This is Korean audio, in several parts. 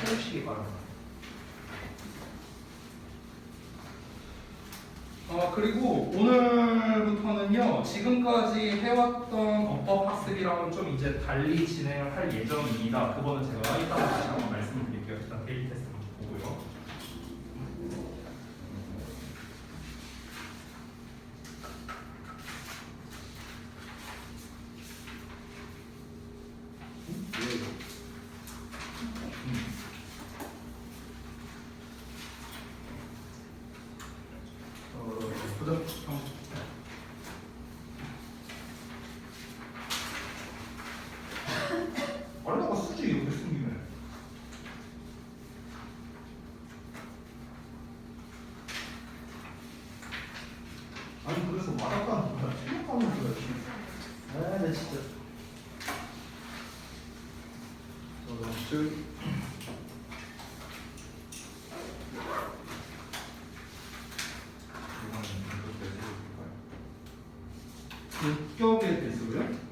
해주시기 바랍니다. 그리고 오늘부터는요, 지금까지 해왔던 어법 학습이랑은 좀 이제 달리 진행을 할 예정입니다. 그거는 제가 이따가 다시 한번 말씀을 드릴게요. 일단 데일리 테스트 먼저 보고요. 얼마가 쓰지 이렇게 숨기면. 아니 그래서 말아가는 거야. 생각하는 거야 지금. 나 진짜. 급격의 대수요?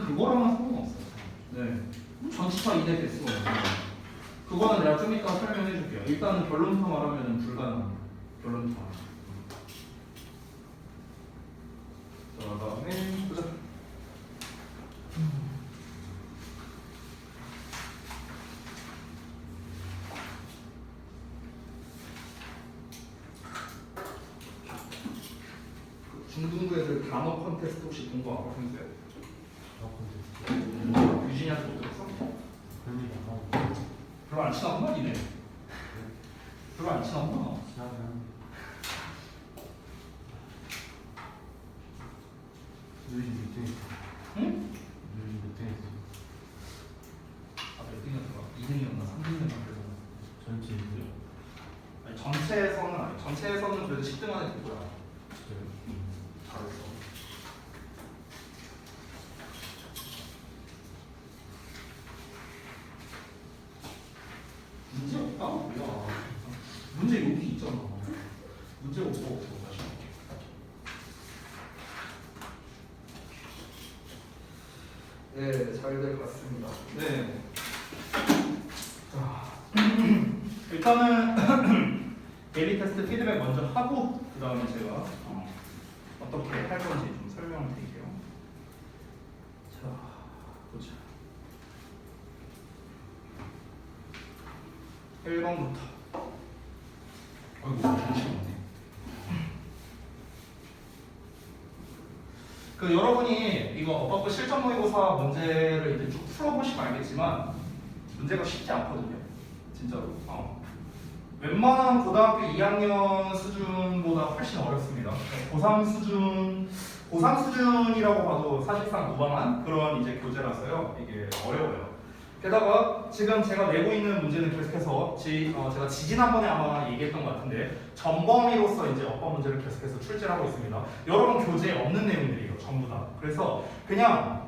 그거랑은 상관없어요. 네. 전치사 이내 대수가 없어요. 그거는 내가 좀 이따 설명해 줄게요. 일단은 결론부터 말하면 불가능합니다. 결론부터. 자, 그다음에 보자. 중등부 애들 단어 컨테스트 혹시 본 거 알아? 평소에? 유진이한테 못 들었어? 별로 안 친하구나 니네. 별로 안 친하구나. 응? 몇 등이었더라? 2등이었나? 3등이었나? 아니 전체에서는 아니 전체에서는 그래도 10등 안에 들 거야. 잘했어. 문제 없다? 뭐야? 문제 여기 있잖아. 문제 없어. 네, 잘 될 것 같습니다. 네. 자, 일단은 데일리 테스트 피드백 먼저 하고 그 다음에 제가 어떻게 할 건지 좀 설명을 드릴게요. 자, 보자. 1번부터. 아이고, 잠시만요. 여러분이 이거 어법부 실전 모의고사 문제를 이제 쭉 풀어보시면 알겠지만 문제가 쉽지 않거든요. 진짜로. 웬만한 고등학교 2학년 수준보다 훨씬 어렵습니다. 고3 수준이라고 봐도 사실상 무방한 그런 이제 교재라서요. 이게 어려워요. 게다가 지금 제가 내고 있는 문제는 계속해서 제가 지지난번에 아마 얘기했던 것 같은데 전범위로서 이제 어법 문제를 계속해서 출제를 하고 있습니다. 여러분 교재에 없는 내용들이에요. 전부 다. 그래서 그냥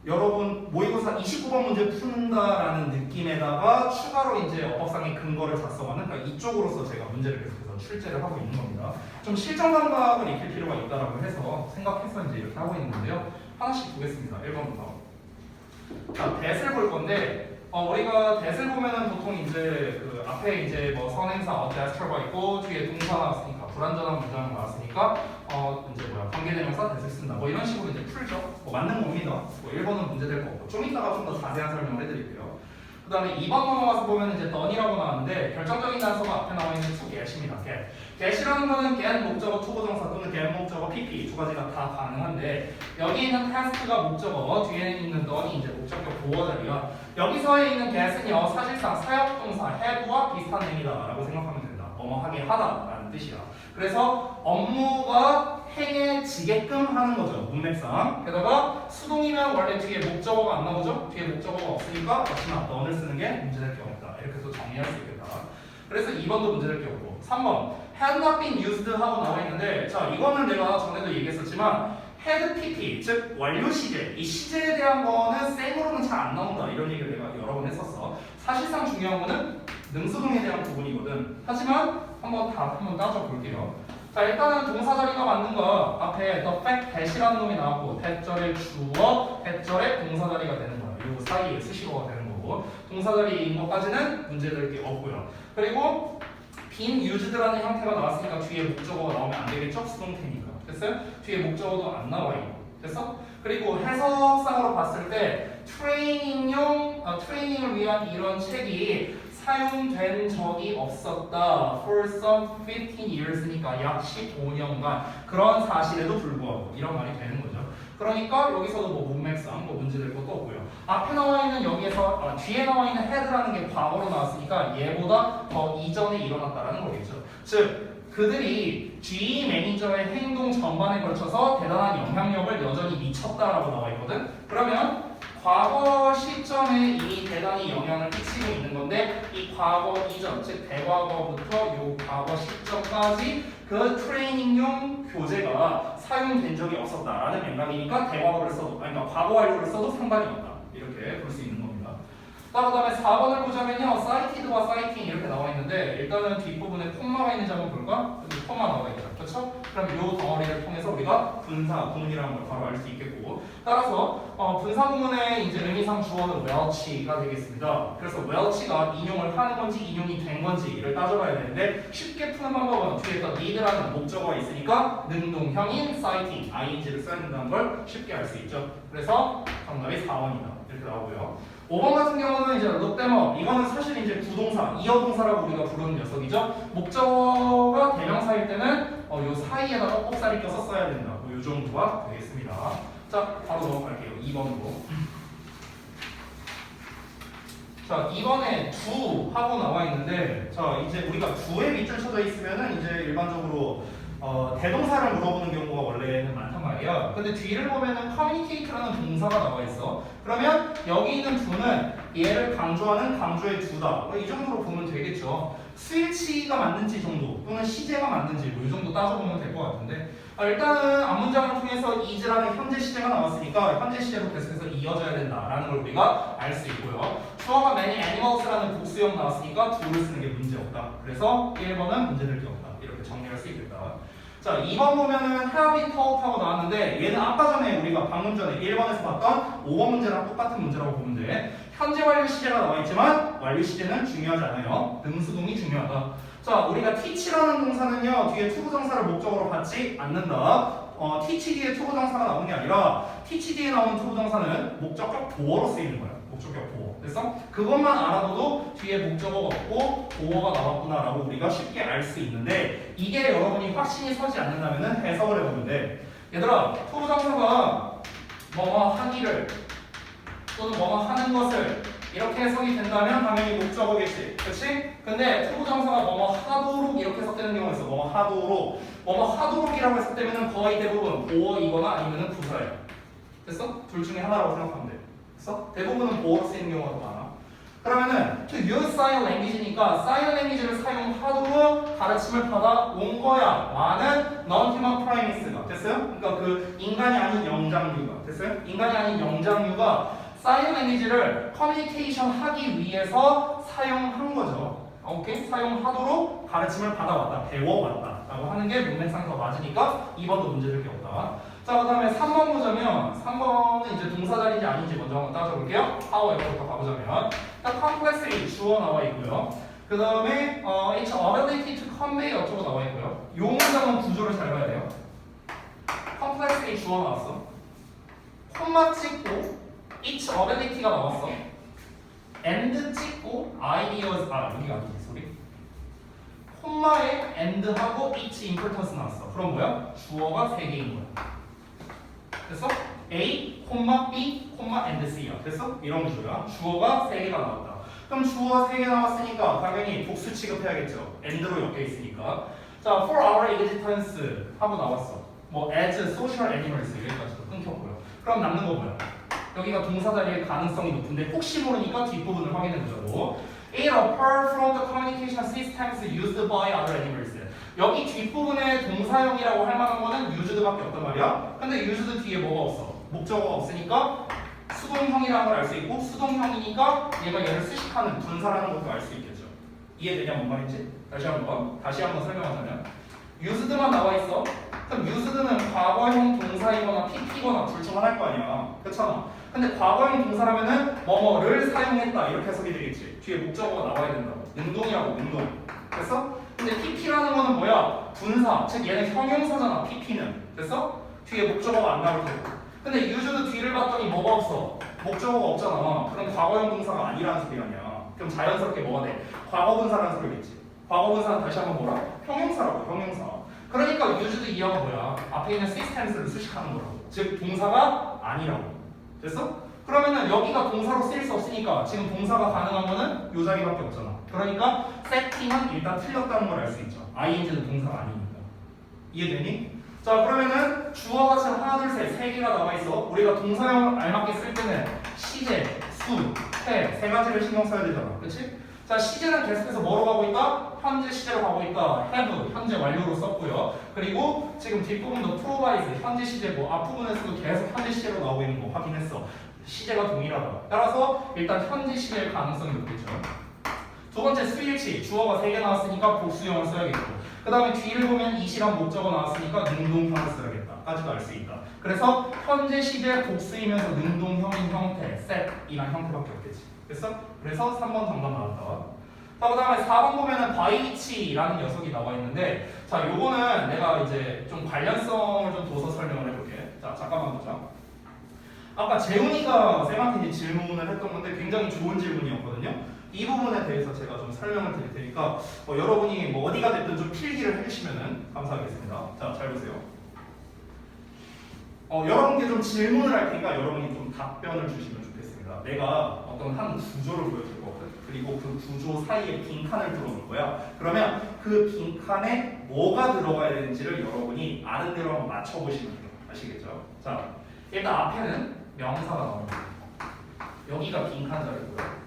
여러분 모의고사 29번 문제 푼다라는 느낌에다가 추가로 이제 어법상의 근거를 작성하는 그러니까 이쪽으로서 제가 문제를 계속해서 출제를 하고 있는 겁니다. 좀 실전 감각을 익힐 필요가 있다라고 해서 생각해서 이제 이렇게 하고 있는 건데요. 하나씩 보겠습니다. 1번부터. 자, 대을 볼 건데 우리가 대을 보면은 보통 이제 그 앞에 이제 뭐 선행사 대스처가 있고 뒤에 동사 나왔으니까 불완전한 문장 나왔으니까 이제 관계대명사 대을 쓴다 뭐 이런 식으로 이제 풀죠. 뭐 맞는 겁니다. 뭐 1번은 문제 될 거 없고 좀 이따가 좀 더 자세한 설명을 해드릴게요. 그 다음에 2번 넘어가서 보면 이제 done이라고 나왔는데 결정적인 단서가 앞에 나와 있는 to get입니다. get이라는 거는 get 목적어 투부정사 또는 get 목적어 pp 두 가지가 다 가능한데 여기 있는 task가 목적어 뒤에 있는 done이 이제 목적격 보어 자리야. 여기서에 있는 get은요 사실상 사역동사 have와 비슷한 행위다라고 생각하면 된다. 뭐뭐 하게 하다라는 뜻이야. 그래서 업무가 행해지게끔 하는 거죠. 문맥상. 게다가 수동이면 원래 뒤에 목적어가 안 나오죠. 뒤에 목적어가 없으니까 역시나 done을 쓰는 게 문제될 게 없다. 이렇게 해서 정리할 수 있겠다. 그래서 2번도 문제될 게 없고 3번 had not been used 하고 나와 있는데 자 이거는 내가 전에도 얘기했었지만 had pp 즉 완료 시제 이 시제에 대한 거는 생으로는 잘 안 나온다 이런 얘기를 내가 여러 번 했었어. 사실상 중요한 거는 능수능에 대한 부분이거든. 하지만 한번 따져 볼게요. 자, 일단은 동사 자리가 맞는 거 앞에 the fact that이라는 놈이 나왔고 that절의 주어, that절의 동사 자리가 되는 거예요. 요 사이에 수식어가 되는 거고 동사 자리인 것까지는 문제될 게 없고요. 그리고 빈 used라는 형태가 나왔으니까 뒤에 목적어가 나오면 안 되겠죠? 수동태니까. 됐어요? 뒤에 목적어도 안 나와요. 됐어? 그리고 해석상으로 봤을 때 트레이닝을 위한 이런 책이 사용된 적이 없었다. For some 15 years니까 약 15년간 그런 사실에도 불구하고 이런 말이 되는 거죠. 그러니까 여기서도 뭐 문맥상 뭐 문제될 것도 없고요. 앞에 나와 있는 여기에서 뒤에 나와 있는 had라는 게 과거로 나왔으니까 얘보다 더 이전에 일어났다라는 거겠죠. 즉 그들이 GE 매니저의 행동 전반에 걸쳐서 대단한 영향력을 여전히 미쳤다라고 나와 있거든. 그러면 과거 시점에 이미 대단히 영향을 끼치고 있는 건데 이 과거 이전, 즉 대과거부터 요 과거 시점까지 그 트레이닝용 교재가 사용된 적이 없었다라는 맥락이니까 대과거를 써도, 그러니까 과거 완료를 써도 상관이 없다. 이렇게 볼 수 있는 겁니다. 그 다음에 4번을 보자면요. cited와 citing 이렇게 나와 있는데 일단은 뒷부분에 콤마가 있는지 한번 볼까? 여기 콤마 나와 있죠. 그렇죠? 그럼 이 덩어리를 통해서 우리가 분사 구문이라는 걸 바로 알 수 있겠고 따라서 분사 구문의 이제 의미상 주어는 welch가 되겠습니다. 그래서 welch가 인용을 하는 건지 인용이 된 건지를 따져봐야 되는데 쉽게 푸는 방법은 뒤에 또 need라는 목적어가 있으니까 능동형인 citing, ing를 써야 된다는 걸 쉽게 알 수 있죠. 그래서 정답이 4번이다. 이렇게 나오고요. 5번 같은 경우는 이제 look them up. 이거는 사실 이제 부동사, 이어동사라고 우리가 부르는 녀석이죠. 목적어가 대명사일 때는 요 사이에다가 꼭살이 껴서 써야 된다. 요 정도가 되겠습니다. 자, 바로 넘어갈게요. 2번으로. 자, 2번에 do 하고 나와 있는데, 자, 이제 우리가 do에 밑줄 쳐져 있으면은 이제 일반적으로 대동사를 물어보는 경우가 원래는 많단 말이야. 근데 뒤를 보면은 communicate라는 동사가 나와 있어. 그러면 여기 있는 do는 얘를 강조하는 강조의 do다. 이 정도로 보면 되겠죠. 스위치가 맞는지 정도 또는 시제가 맞는지 뭐 이 정도 따져보면 될 것 같은데 일단은 앞문장을 통해서 is라는 현재 시제가 나왔으니까 현재 시제로 계속해서 이어져야 된다라는 걸 우리가 알 수 있고요. 주어가 many animals라는 복수형 나왔으니까 do를 쓰는 게 문제 없다. 그래서 1번은 문제될 게 없다. 이렇게 정리할 수 있겠다. 자, 2번 보면은 have it taught 하고 나왔는데 얘는 아까 전에 우리가 방금 전에 1번에서 봤던 5번 문제랑 똑같은 문제라고 보면 돼. 현재 완료 시제가 나와 있지만 완료 시제는 중요하지 않아요. 능수동이 중요하다. 자, 우리가 teach라는 동사는요 뒤에 투부정사를 목적으로 받지 않는다. teach 뒤에 투부정사가 나오는 게 아니라 teach 뒤에 나오는 투부정사는 목적격 보어로 쓰이는 거야. 목적격 보어. 그래서 그것만 알아둬도 뒤에 목적어가 없고 보어가 나왔구나라고 우리가 쉽게 알 수 있는데 이게 여러분이 확신이 서지 않는다면 해석을 해보면 돼. 얘들아, 투부정사가 뭐뭐 하기를 또는 뭐뭐 하는 것을 이렇게 해석이 된다면 당연히 목적어겠지. 그렇지? 근데 투부정사가 뭐뭐 하도록 이렇게 해석되는 경우가 있어. 뭐뭐 하도록. 뭐뭐 하도록이라고 해석되면 거의 대부분 보어이거나 아니면 부사예요. 됐어? 둘 중에 하나라고 생각하면 돼. 됐어? 대부분은 보어로 쓰이는 경우가 더 많아. 그러면은 to use sign language니까 sign language를 사용하도록 가르침을 받아 온 거야 라는 non-human primate가 됐어요? 그러니까 그 인간이 아닌 영장류가 됐어요? 인간이 아닌 영장류가 sign language를 커뮤니케이션 하기 위해서 사용한 거죠. 오케이? 사용하도록 가르침을 받아왔다, 배워왔다 라고 하는 게 문맥상 더 맞으니까 2번도 문제될 게 없다. 자, 그 다음에 3번 보자면 3번은 이제 동사 자리인지 아닌지 먼저 한번 따져볼게요. however부터 가보자면 complexity 주어 나와 있고요. 그 다음에 its ability to convey 어쩌고 나와 있고요. 요 문장은 구조를 잘 봐야 돼요. complexity 주어 나왔어. 콤마 찍고 its ability가 나왔어. and 찍고 ideas 여기가 아니지 소리. 콤마에 and하고 its importance 나왔어. 그럼 뭐야? 주어가 3개인 거야. 됐어? A, B, and C야. 됐어? 이런 구조야. 주어가 3개가 나왔다. 그럼 주어 3개 나왔으니까 당연히 복수 취급해야겠죠. and로 엮여 있으니까. 자, for our existence 하고 나왔어. 뭐 as social animals 여기까지도 끊겼고요. 그럼 남는 거 뭐야? 여기가 동사 자리의 가능성이 높은데 혹시 모르니까 뒷부분을 확인해 보자고. It apart from the communication systems used by other animals. 여기 뒷부분에 동사형이라고 할 만한 거는 used밖에 없단 말이야. 근데 used 뒤에 뭐가 없어? 목적어가 없으니까 수동형이라는 걸 알 수 있고 수동형이니까 얘가 얘를 수식하는 분사라는 것도 알 수 있겠죠. 이해되냐 뭔 말인지? 다시 한번 설명하자면 used만 나와 있어. 그럼 used는 과거형 동사이거나 pp거나 둘 중 하나일 거 아니야. 그렇잖아. 근데 과거형 동사라면은 뭐뭐를 사용했다 이렇게 해석이 되겠지. 뒤에 목적어가 나와야 된다고. 능동이라고 능동. 됐어? 근데 pp라는 거는 뭐야? 분사. 즉 얘는 형용사잖아. pp는. 됐어? 뒤에 목적어가 안 나올 테고. 근데 used 뒤를 봤더니 뭐가 없어? 목적어가 없잖아. 그럼 과거형 동사가 아니라는 소리 아니야. 그럼 자연스럽게 뭐가 돼? 과거 분사라는 소리겠지. 과거 분사는 다시 한번 뭐라? 형용사라고. 형용사. 그러니까 used 이어가 뭐야? 앞에 있는 systems를 수식하는 거라고. 즉 동사가 아니라고. 됐어? 그러면은 여기가 동사로 쓰일 수 없으니까 지금 동사가 가능한 거는 요 자리밖에 없잖아. 그러니까 setting은 일단 틀렸다는 걸 알 수 있죠. ing는 동사가 아니니까. 이해되니? 자 그러면은 주어가 지금 하나 둘셋 개가 나와 있어. 우리가 동사형 알맞게 쓸 때는 시제, 수, 해 세 가지를 신경 써야 되잖아. 그렇지? 자 시제는 계속해서 뭐로 가고 있다? 현재 시제로 가고 있다. have 현재 완료로 썼고요. 그리고 지금 뒷부분도 provide 현재 시제 뭐 앞부분에서도 계속 현재 시제로 나오고 있는 거 확인했어. 시제가 동일하다. 따라서 일단 현재 시제일 가능성이 높겠죠. 두 번째 수일치 주어가 3개 나왔으니까 복수형을 써야겠고. 그 다음에 뒤를 보면 이시랑 목적어 나왔으니까 능동형을 써야겠다. 까지도 알 수 있다. 그래서 현재 시제 복수이면서 능동형인 형태, set이란 형태밖에 없겠지. 됐어? 그래서 3번 정답 나왔다. 자, 그 다음에 4번 보면은 바이치라는 녀석이 나와 있는데, 자, 요거는 내가 이제 좀 관련성을 좀 둬서 설명을 해볼게. 자, 잠깐만 보자. 아까 재훈이가 쌤한테 질문을 했던 건데 굉장히 좋은 질문이었거든요. 이 부분에 대해서 제가 좀 설명을 드릴 테니까 여러분이 뭐 어디가 됐든 좀 필기를 해주시면 감사하겠습니다. 자, 잘 보세요. 여러분께 좀 질문을 할 테니까 여러분이 좀 답변을 주시면 좋겠습니다. 내가 어떤 한 구조를 보여줄 거거든. 그리고 그 구조 사이에 빈칸을 들어놓을 거야. 그러면 그 빈칸에 뭐가 들어가야 되는지를 여러분이 아는 대로 한번 맞춰보시면 돼요. 아시겠죠? 자, 일단 앞에는 명사가 나옵니다. 여기가 빈칸 자리고요.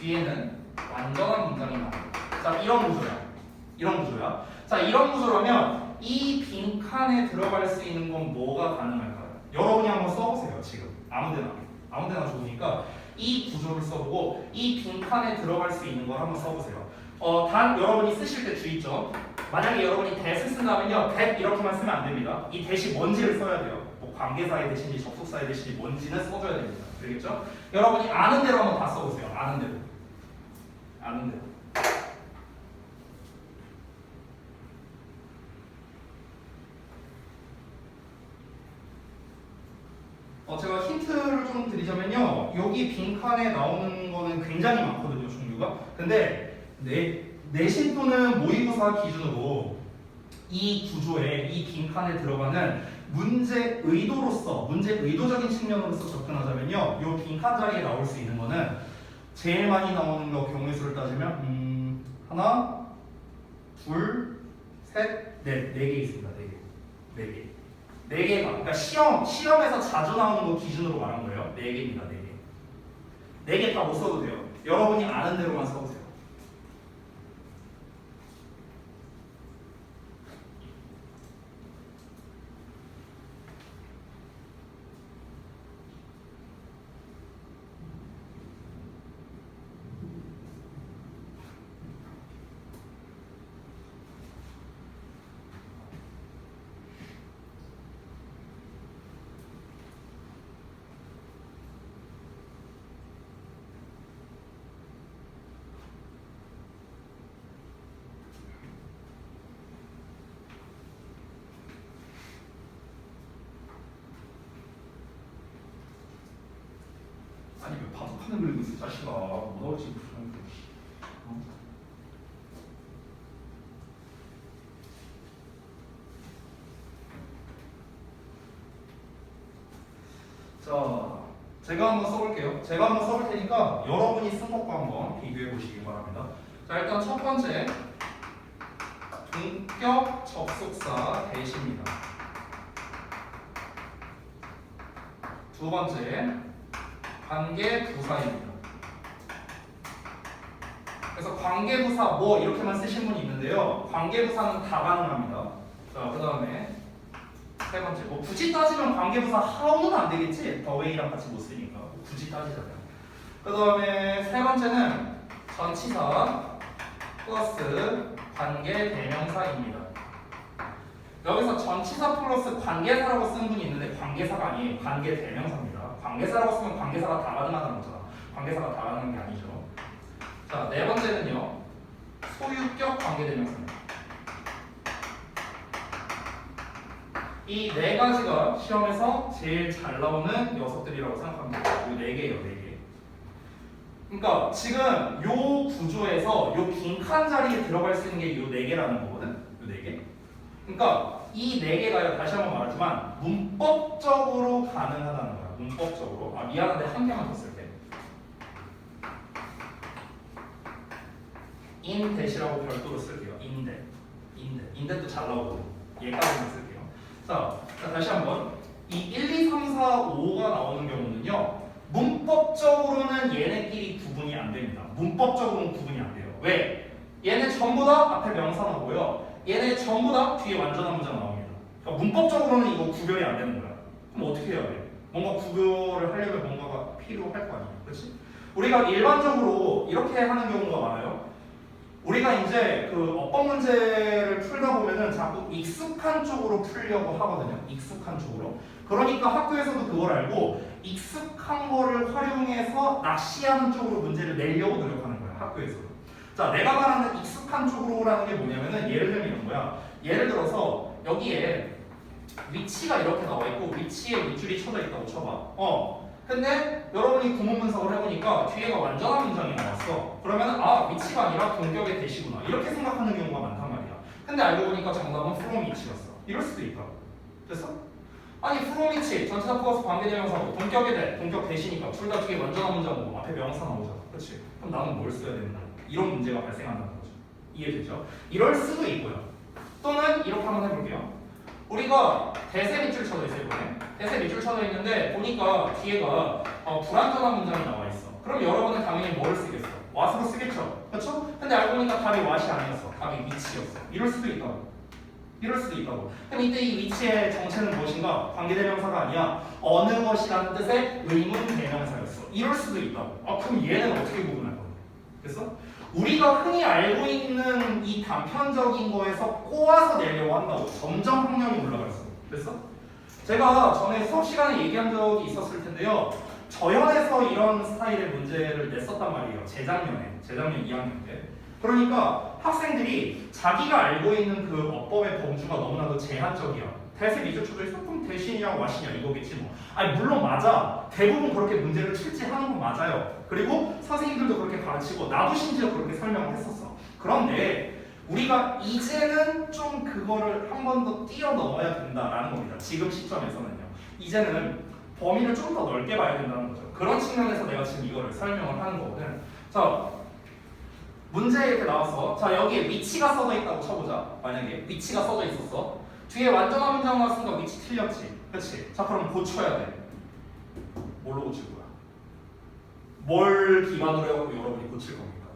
뒤에는 완전한 문장이 나옵니다. 자, 이런 구조야. 이런 구조야. 자, 이런 구조라면 이 빈칸에 들어갈 수 있는 건 뭐가 가능할까요? 여러분이 한번 써보세요. 지금 아무데나. 아무데나 좋으니까 이 구조를 써보고 이 빈칸에 들어갈 수 있는 걸 한번 써보세요. 단 여러분이 쓰실 때 주의점. 만약에 여러분이 that을 쓴다면요, that 이렇게만 쓰면 안 됩니다. 이 that이 뭔지를 써야 돼요. 뭐 관계사의 대신지 접속사의 대신지 뭔지는 써줘야 됩니다. 알겠죠? 여러분이 아는 대로 한번 다 써보세요. 아는 대로. 아는 대로. 제가 힌트를 좀 드리자면요, 여기 빈칸에 나오는 거는 굉장히 많거든요, 종류가. 근데 내신 또는 모의고사 기준으로 이 구조에 이 빈칸에 들어가는 문제 의도로서, 문제 의도적인 측면으로서 접근하자면요, 이 빈칸 자리에 나올 수 있는 거는 제일 많이 나오는 거 경우의 수를 따지면 하나, 둘, 셋, 넷, 4개 있습니다. 4개. 4개. 4개가. 그러니까 시험에서 자주 나오는 거 기준으로 말한 거예요. 4개입니다. 4개. 4개 다 못 써도 돼요. 여러분이 아는 대로만 써보세요. 아니 왜 바둑하는 그리고 있어 자식아. 뭐 나올지 모르겠는데. 자, 제가 한번 써볼게요. 제가 한번 써볼 테니까 여러분이 쓴 것과 한번 비교해 보시기 바랍니다. 자, 일단 첫 번째 동격 접속사 대시입니다. 두 번째 관계부사입니다. 그래서 관계부사 뭐 이렇게만 쓰신 분이 있는데요. 관계부사는 다 가능합니다. 자, 그 다음에 세 번째, 뭐 굳이 따지면 관계부사 how는 안 되겠지? the way랑 같이 못 쓰니까 굳이 따지자면. 그 다음에 세 번째는 전치사 플러스 관계 대명사입니다. 여기서 전치사 플러스 관계사라고 쓴 분이 있는데 관계사가 아니에요. 관계대명사입니다. 관계사라고 쓰면 관계사가 다 가능하다는 거잖아. 관계사가 다 가능한 게 아니죠. 자, 네 번째는요. 소유격 관계대명사입니다. 이 네 가지가 시험에서 제일 잘 나오는 녀석들이라고 생각하면 돼요. 이 네 개예요, 네 개. 그러니까 지금 요 구조에서 요 빈칸 자리에 들어갈 수 있는 게 요 네 개라는 거거든. 요 네 개. 그러니까 이 네 개가요. 다시 한번 말하지만 문법적으로 가능하다는 거야. 문법적으로. 아 미안한데 한 개만 더 쓸게. in 대시라고 별도로 쓸게요. 인대도 잘 나오고 얘까지만 쓸게요. 자, 다시 한번 이 1, 2, 3, 4, 5가 나오는 경우는요. 문법적으로는 얘네끼리 구분이 안 됩니다. 문법적으로는 구분이 안 돼요. 왜? 얘네 전부 다 앞에 명사 나오고요. 얘네 전부 다 뒤에 완전한 문장 나옵니다. 그러니까 문법적으로는 이거 구별이 안 되는 거야. 그럼 어떻게 해야 돼? 뭔가 구별을 하려면 뭔가가 필요할 거 아니야. 그렇지? 우리가 일반적으로 이렇게 하는 경우가 많아요. 우리가 이제 그 어법 문제를 풀다 보면은 자꾸 익숙한 쪽으로 풀려고 하거든요. 익숙한 쪽으로. 그러니까 학교에서도 그걸 알고 익숙한 거를 활용해서 낚시하는 쪽으로 문제를 내려고 노력하는 거야. 학교에서도. 자, 내가 말하는 익숙한 쪽으로라는 게 뭐냐면은 예를 들면 이런 거야. 예를 들어서 여기에 위치가 이렇게 나와 있고 위치에 밑줄이 쳐져 있다고 쳐봐. 근데 여러분이 구문 분석을 해보니까 뒤에가 완전한 문장이 나왔어. 그러면 아 위치가 아니라 동격의 대시구나 이렇게 생각하는 경우가 많단 말이야. 근데 알고 보니까 정답은 from 위치였어. 이럴 수도 있다. 됐어? 아니 from 위치 전치사 플러스 관계대명사고 동격의 대 동격 대시니까 둘 다 뒤에 완전한 문장이고 앞에 명사 나오잖아. 그렇지? 그럼 나는 뭘 써야 되는 거야? 이런 문제가 발생한다는 거죠. 이해되죠? 이럴 수도 있고요. 또는 이렇게 한번 해볼게요. 우리가 대세 밑줄 쳐져 있어요. 이번에 대세 밑줄 쳐져 있는데 보니까 뒤에가 불완전한 문장이 나와 있어. 그럼 여러분은 당연히 뭘 쓰겠어? what으로 쓰겠죠. 그렇죠? 근데 알고 보니까 답이 what이 아니었어. 답이 위치였어. 이럴 수도 있다고. 이럴 수도 있다고. 그럼 이때 이 위치의 정체는 무엇인가? 관계대명사가 아니야. 어느 것이라는 뜻의 의문대명사였어. 이럴 수도 있다고. 그럼 얘는 어떻게 구분할 건데? 됐어? 우리가 흔히 알고 있는 이 단편적인 거에서 꼬아서 내려고 한다고. 점점 학력이 올라갈수록. 됐어? 제가 전에 수업 시간에 얘기한 적이 있었을 텐데요. 저연에서 이런 스타일의 문제를 냈었단 말이에요. 재작년 2학년 때. 그러니까 학생들이 자기가 알고 있는 그 어법의 범주가 너무나도 제한적이야. 대세 밑줄 쳐져 있어? 그럼 대신이냐 와시냐 이거겠지 뭐. 아니 물론 맞아. 대부분 그렇게 문제를 출제하는 건 맞아요. 그리고 선생님들도 그렇게 가르치고 나도 심지어 그렇게 설명을 했었어. 그런데 우리가 이제는 좀 그거를 한 번 더 뛰어넘어야 된다라는 겁니다. 지금 시점에서는요. 이제는 범위를 좀 더 넓게 봐야 된다는 거죠. 그런 측면에서 내가 지금 이거를 설명을 하는 거거든. 자, 문제에 이렇게 나왔어. 자, 여기에 위치가 써져 있다고 쳐보자. 만약에 위치가 써져 있었어. 뒤에 완전한 문장 나왔으니까 위치 틀렸지. 그렇지? 자, 그럼 고쳐야 돼. 뭘로 고칠 거야? 뭘 기반으로 해갖고 여러분이 고칠 겁니까?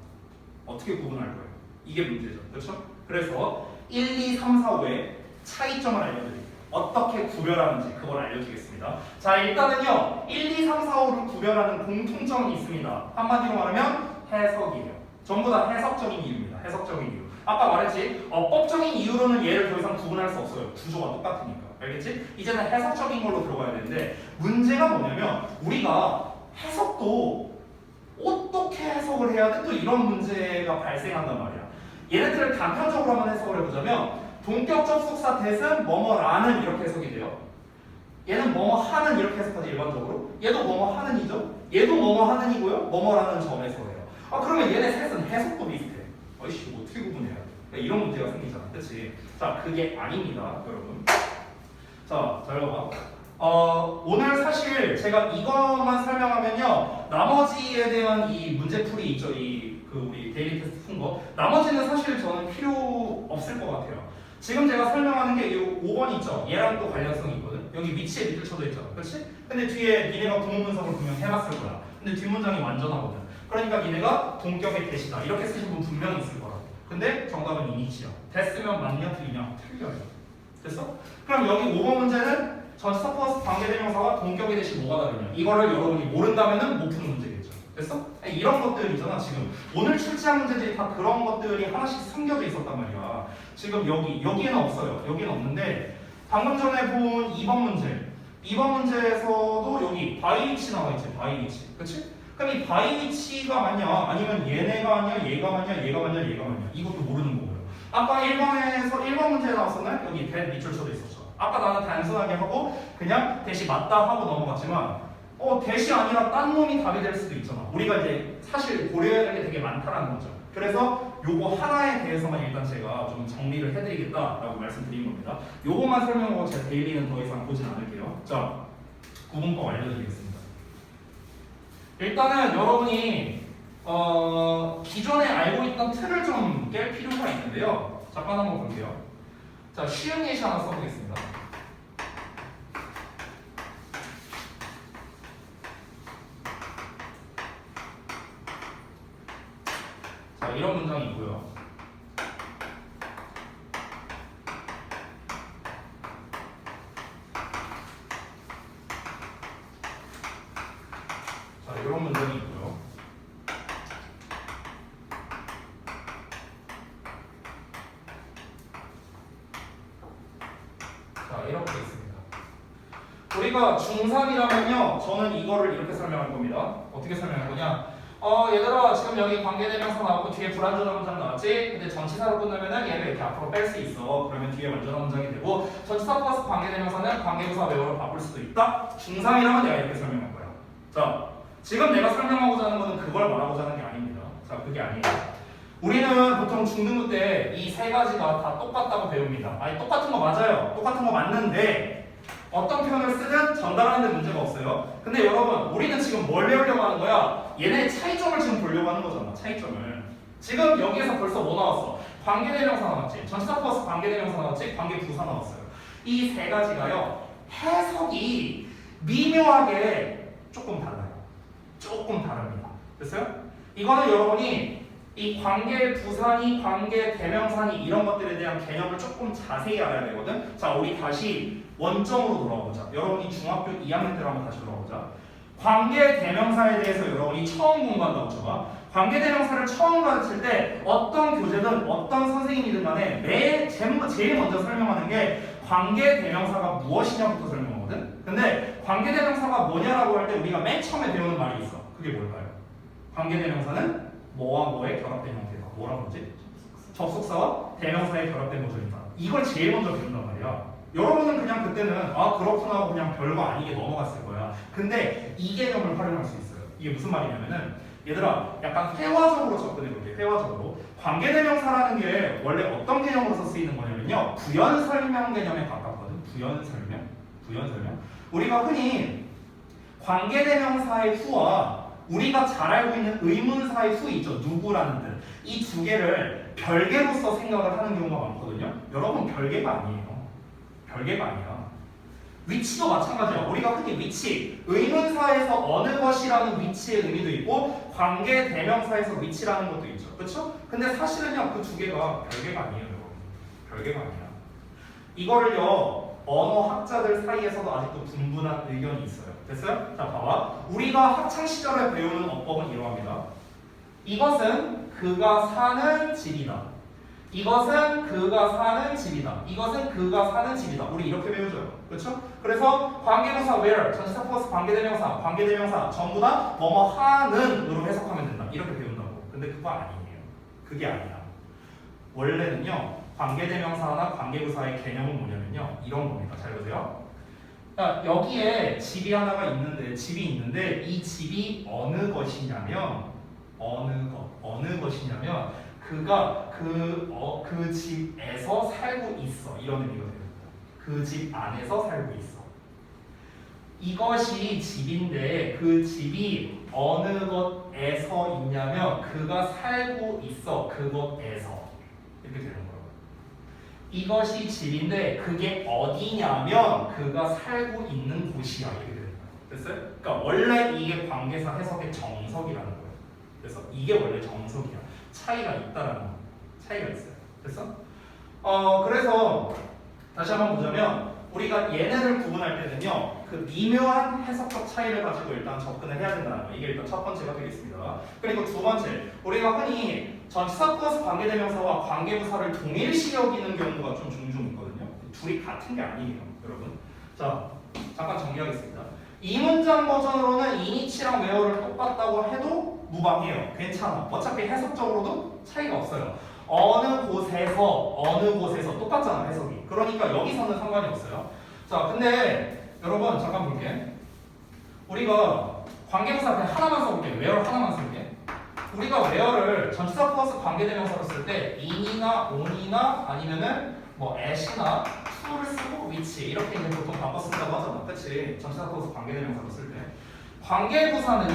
어떻게 구분할 거예요? 이게 문제죠. 그렇죠? 그래서 1, 2, 3, 4, 5의 차이점을 알려드릴게요. 어떻게 구별하는지 그걸 알려주겠습니다. 자, 일단은요. 1, 2, 3, 4, 5를 구별하는 공통점이 있습니다. 한마디로 말하면 해석이에요. 전부 다 해석적인 이유입니다. 해석적인 이유. 아까 말했지? 어법적인 이유로는 얘를 더 이상 구분할 수 없어요. 구조가 똑같으니까. 알겠지? 이제는 해석적인 걸로 들어가야 되는데 문제가 뭐냐면 우리가 해석도 어떻게 해석을 해야 돼? 또 이런 문제가 발생한단 말이야. 얘네들을 단편적으로 한번 해석을 해보자면 동격 접속사 대신 뭐뭐라는 이렇게 해석이 돼요. 얘는 뭐뭐 하는 이렇게 해석하지 일반적으로. 얘도 뭐뭐 하는이죠. 얘도 뭐뭐 하는이고요. 뭐뭐라는 점에서 해요. 그러면 얘네 셋은 해석도 비슷해. 어이씨 어떻게 구분해야 돼? 이런 문제가 생기잖아. 그치? 자, 그게 아닙니다, 여러분. 자, 잘 봐봐. 오늘 사실 제가 이것만 설명하면요. 나머지에 대한 이 문제풀이 있죠. 우리 데일리 테스트 푼 거. 나머지는 사실 저는 필요 없을 것 같아요. 지금 제가 설명하는 게 이 5번 있죠. 얘랑 또 관련성이 있거든. 여기 위치에 밑줄 쳐져 있죠. 그렇지? 근데 뒤에 니네가 구문 분석을 분명 해봤을 거야. 근데 뒷문장이 완전하거든. 그러니까 니네가 동격의 대시다. 이렇게 쓰신 분 분명히 있을 거라. 근데 정답은 이니치야. 됐으면 맞냐 틀리냐? 틀려요. 됐어? 그럼 여기 5번 문제는 전치사 플러스 관계대명사와 동격의 대시 뭐가 다르냐? 이거를 여러분이 모른다면은 못 푸는 문제겠죠. 됐어? 이런 것들이잖아 지금. 오늘 출제한 문제들이 다 그런 것들이 하나씩 숨겨져 있었단 말이야. 지금 여기에는 없어요. 여기는 없는데 방금 전에 본 2번 문제. 2번 문제에서도 여기 바이위치 나와 있지. 바이위치. 그치? 그럼 이 바이위치가 맞냐? 아니면 얘네가 맞냐? 얘가 맞냐? 얘가 맞냐? 얘가 맞냐? 이것도 모르는 거고요. 아까 1번 문제에 나왔었나요? 여기 대 밑줄 쳐져 있었죠. 아까 나는 단순하게 하고 그냥 대시 맞다 하고 넘어갔지만 대시 아니라 딴 놈이 답이 될 수도 있잖아. 우리가 이제 사실 고려해야 될 게 되게 많다라는 거죠. 그래서 요거 하나에 대해서만 일단 제가 좀 정리를 해드리겠다라고 말씀드린 겁니다. 요거만 설명하고 제가 데일리는 더 이상 보진 않을게요. 자, 구분법 알려드리겠습니다. 일단은 여러분이 기존에 알고 있던 틀을 좀 깰 필요가 있는데요. 잠깐 한번 볼게요. 자, 쉬운 예시 하나 써보겠습니다. 자, 이런 문장이 있고요. 자, 이런 문장이 있고요. 자, 이렇게 있습니다. 우리가 중3이라면요, 저는 이거를 이렇게 설명할 겁니다. 어떻게 설명할 거냐? 얘들아, 지금 여기 관계대명사 나오고 뒤에 불완전한 문장 나왔지? 근데 전치사로 끝나면은 얘를 이렇게 앞으로 뺄 수 있어. 그러면 뒤에 완전한 문장이 되고, 전치사 플러스 관계대명사는 관계부사 외워로 바꿀 수도 있다? 중3이라면 내가 이렇게 설명할 거야. 자, 지금 내가 설명하고자 하는 거는 그걸 말하고자 하는 게 아닙니다. 자, 그게 아니에요. 우리는 보통 중등부 때 이 세 가지가 다 똑같다고 배웁니다. 아니, 똑같은 거 맞아요. 똑같은 거 맞는데 어떤 표현을 쓰든 전달하는 데 문제가 없어요. 근데 여러분, 우리는 지금 뭘 배우려고 하는 거야? 얘네의 차이점을 지금 보려고 하는 거잖아. 차이점을. 지금 여기에서 벌써 뭐 나왔어? 관계대명사 나왔지. 전치사 플러스 관계대명사 나왔지. 관계부사 나왔어요. 이 세 가지가요, 해석이 미묘하게 조금 달라요. 조금 다릅니다. 됐어요? 이거는 여러분이 이 관계부사니 관계대명사니 이런 것들에 대한 개념을 조금 자세히 알아야 되거든. 자, 우리 다시 원점으로 돌아오자. 여러분이 중학교 2학년 때로 한번 다시 돌아오자. 관계대명사에 대해서 여러분이 처음 공부한다고 쳐봐. 관계대명사를 처음 가르칠 때 어떤 교재든 어떤 선생님이든 간에 제일 먼저 설명하는 게 관계대명사가 무엇이냐부터 설명하거든. 근데 관계대명사가 뭐냐라고 할 때 우리가 맨 처음에 배우는 말이 있어. 그게 뭘까요? 관계대명사는 뭐와 뭐의 결합된 형태다. 뭐라고 그러지? 접속사와 대명사의 결합된 모습이다. 이걸 제일 먼저 배운단 말이야. 여러분은 그냥 그때는 그렇구나 하고 그냥 별거 아니게 넘어갔을 거야. 근데 이 개념을 활용할 수 있어요. 이게 무슨 말이냐면은, 얘들아, 약간 회화적으로 접근해볼게. 회화적으로. 관계대명사라는 게 원래 어떤 개념으로서 쓰이는 거냐면요, 부연설명 개념에 가깝거든. 부연설명. 우리가 흔히 관계대명사의 후와 우리가 잘 알고 있는 의문사의 후 있죠. 누구라는 뜻. 이 두 개를 별개로서 생각을 하는 경우가 많거든요. 여러분, 별개가 아니에요. 별개가 아니야. 위치도 마찬가지야. 우리가 흔히 위치, 의문사에서 어느 것이라는 위치의 의미도 있고 관계대명사에서 위치라는 것도 있죠. 그렇죠? 근데 사실은요, 그 두 개가 별개가 아니에요. 여러분. 별개가 아니야. 이거를요, 언어학자들 사이에서도 아직도 분분한 의견이 있어요. 됐어요? 자, 봐봐. 우리가 학창시절에 배우는 어법은 이러합니다. 이것은 그가 사는 집이다. 이것은 그가 사는 집이다. 이것은 그가 사는 집이다. 우리 이렇게 배우죠. 그렇죠? 그래서 관계부사 where, 전치사 플러스 관계대명사 전부 다 뭐뭐 하는으로 해석하면 된다. 이렇게 배운다고. 근데 그거 아니에요. 그게 아니야. 원래는요, 관계대명사나 관계부사의 개념은 뭐냐면요, 이런 겁니다. 잘 보세요. 자, 여기에 집이 하나가 있는데, 이 집이 어느 것이냐면, 그가 그 집에서 살고 있어. 이런 의미가 됩니다. 그 집 안에서 살고 있어. 이것이 집인데 그 집이 어느 것에서 있냐면 그가 살고 있어. 그것에서. 이렇게 되는 거예요. 이것이 집인데 그게 어디냐면 그가 살고 있는 곳이야. 이렇게 되는 거예요. 됐어요? 그러니까 원래 이게 관계사 해석의 정석이라는 거예요. 그래서 이게 원래 정석이야. 차이가 있다라는 거. 차이가 있어요. 됐어? 그래서 다시 한번 보자면 우리가 얘네를 구분할 때는요, 그 미묘한 해석적 차이를 가지고 일단 접근을 해야 된다는 거. 이게 일단 첫 번째가 되겠습니다. 그리고 두 번째, 우리가 흔히 전치사 플러스 관계대명사와 관계부사를 동일시 여기는 경우가 좀 종종 있거든요. 둘이 같은 게 아니에요, 여러분. 자, 잠깐 정리하겠습니다. 이 문장 버전으로는 이니치랑 웨어를 똑같다고 해도 무방해요. 괜찮아. 어차피 해석적으로도 차이가 없어요. 어느 곳에서 똑같잖아, 해석이. 그러니까 여기서는 상관이 없어요. 자, 근데 여러분 잠깐 볼게. 우리가 관계부사 그냥 하나만 써볼게. 웨어 하나만 쓸게. 우리가 웨어를 전치사 플러스 관계대명사로 쓸 때 in이나 on이나 아니면은 뭐 at이나 to를 쓰고 which 이렇게 이제 보통 바꿔 쓴다고 하잖아. 그치? 전치사 플러스 관계대명사로 쓸 때. 관계부사는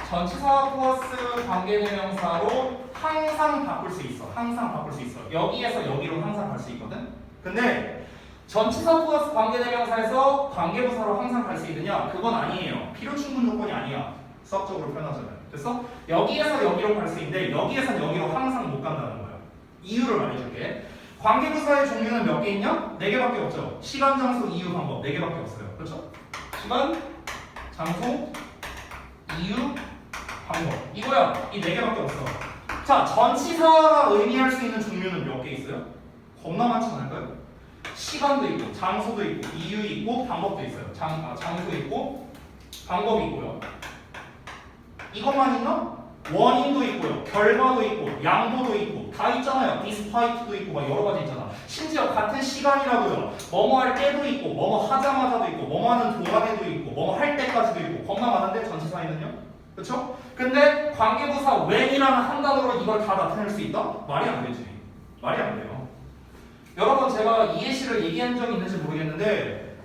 전치사 플러스 관계대명사로 항상 바꿀 수 있어. 항상 바꿀 수 있어. 여기에서 여기로 항상 갈 수 있거든. 근데 전치사 플러스 관계대명사에서 관계부사로 항상 갈 수 있느냐? 그건 아니에요. 필요 충분 조건이 아니야. 수학적으로 표현하자면. 됐어? 여기에서 여기로 갈 수 있는데 여기에서 여기로 항상 못 간다는 거야. 이유를 말해줄게. 관계부사의 종류는 몇 개 있냐? 4개밖에 없죠. 시간, 장소, 이유, 방법 4개밖에 없어요. 그렇죠? 시간, 장소, 이유, 방법. 이거야. 이 4개밖에 없어. 자, 전치사가 의미할 수 있는 종류는 몇 개 있어요? 겁나 많지 않을까요? 시간도 있고, 장소도 있고, 이유 있고, 방법도 있어요. 장소 있고, 방법이 있고요. 이것만 있나? 원인도 있고요. 결과도 있고, 양보도 있고, 다 있잖아요. 디스파이트도 있고, 막 여러 가지 있잖아. 심지어 같은 시간이라도요. 뭐뭐 할 때도 있고, 뭐뭐 하자마자도 있고, 뭐뭐 하는 동안에도 있고, 뭐뭐 할 때까지도 있고, 겁나 많은데 전치사에는요? 그렇죠? 근데 관계부사 when이라는 한 단어로 이걸 다 나타낼 수 있다? 말이 안 되지. 말이 안 돼요. 여러분 제가 이해시를 얘기한 적이 있는지 모르겠는데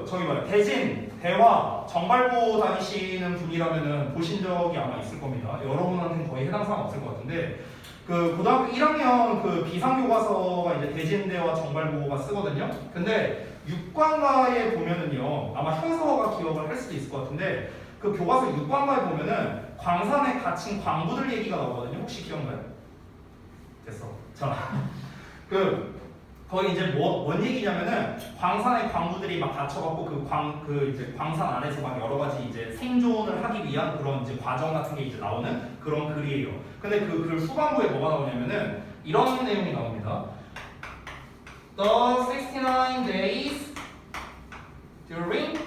저기 뭐야 대진, 대화, 정발고 다니시는 분이라면은 보신 적이 아마 있을 겁니다. 여러분한테는 거의 해당 사항 없을 것 같은데 고등학교 1학년 비상교과서가 이제 대진대와 정발고가 쓰거든요. 근데 6관과에 보면은요 아마 형서가 기억을 할 수도 있을 것 같은데 그 교과서 6관과에 보면은 광산에 갇힌 광부들 얘기가 나오거든요. 혹시 기억나요? 됐어. 자, 거기 이제 뭔 얘기냐면은 광산의 광부들이 막 갇혀갖고 이제 광산 안에서 막 여러 가지 이제 생존을 하기 위한 그런 이제 과정 같은 게 이제 나오는 그런 글이에요. 근데 그 글 후반부에 뭐가 나오냐면은 이런 내용이 나옵니다. The 69 days during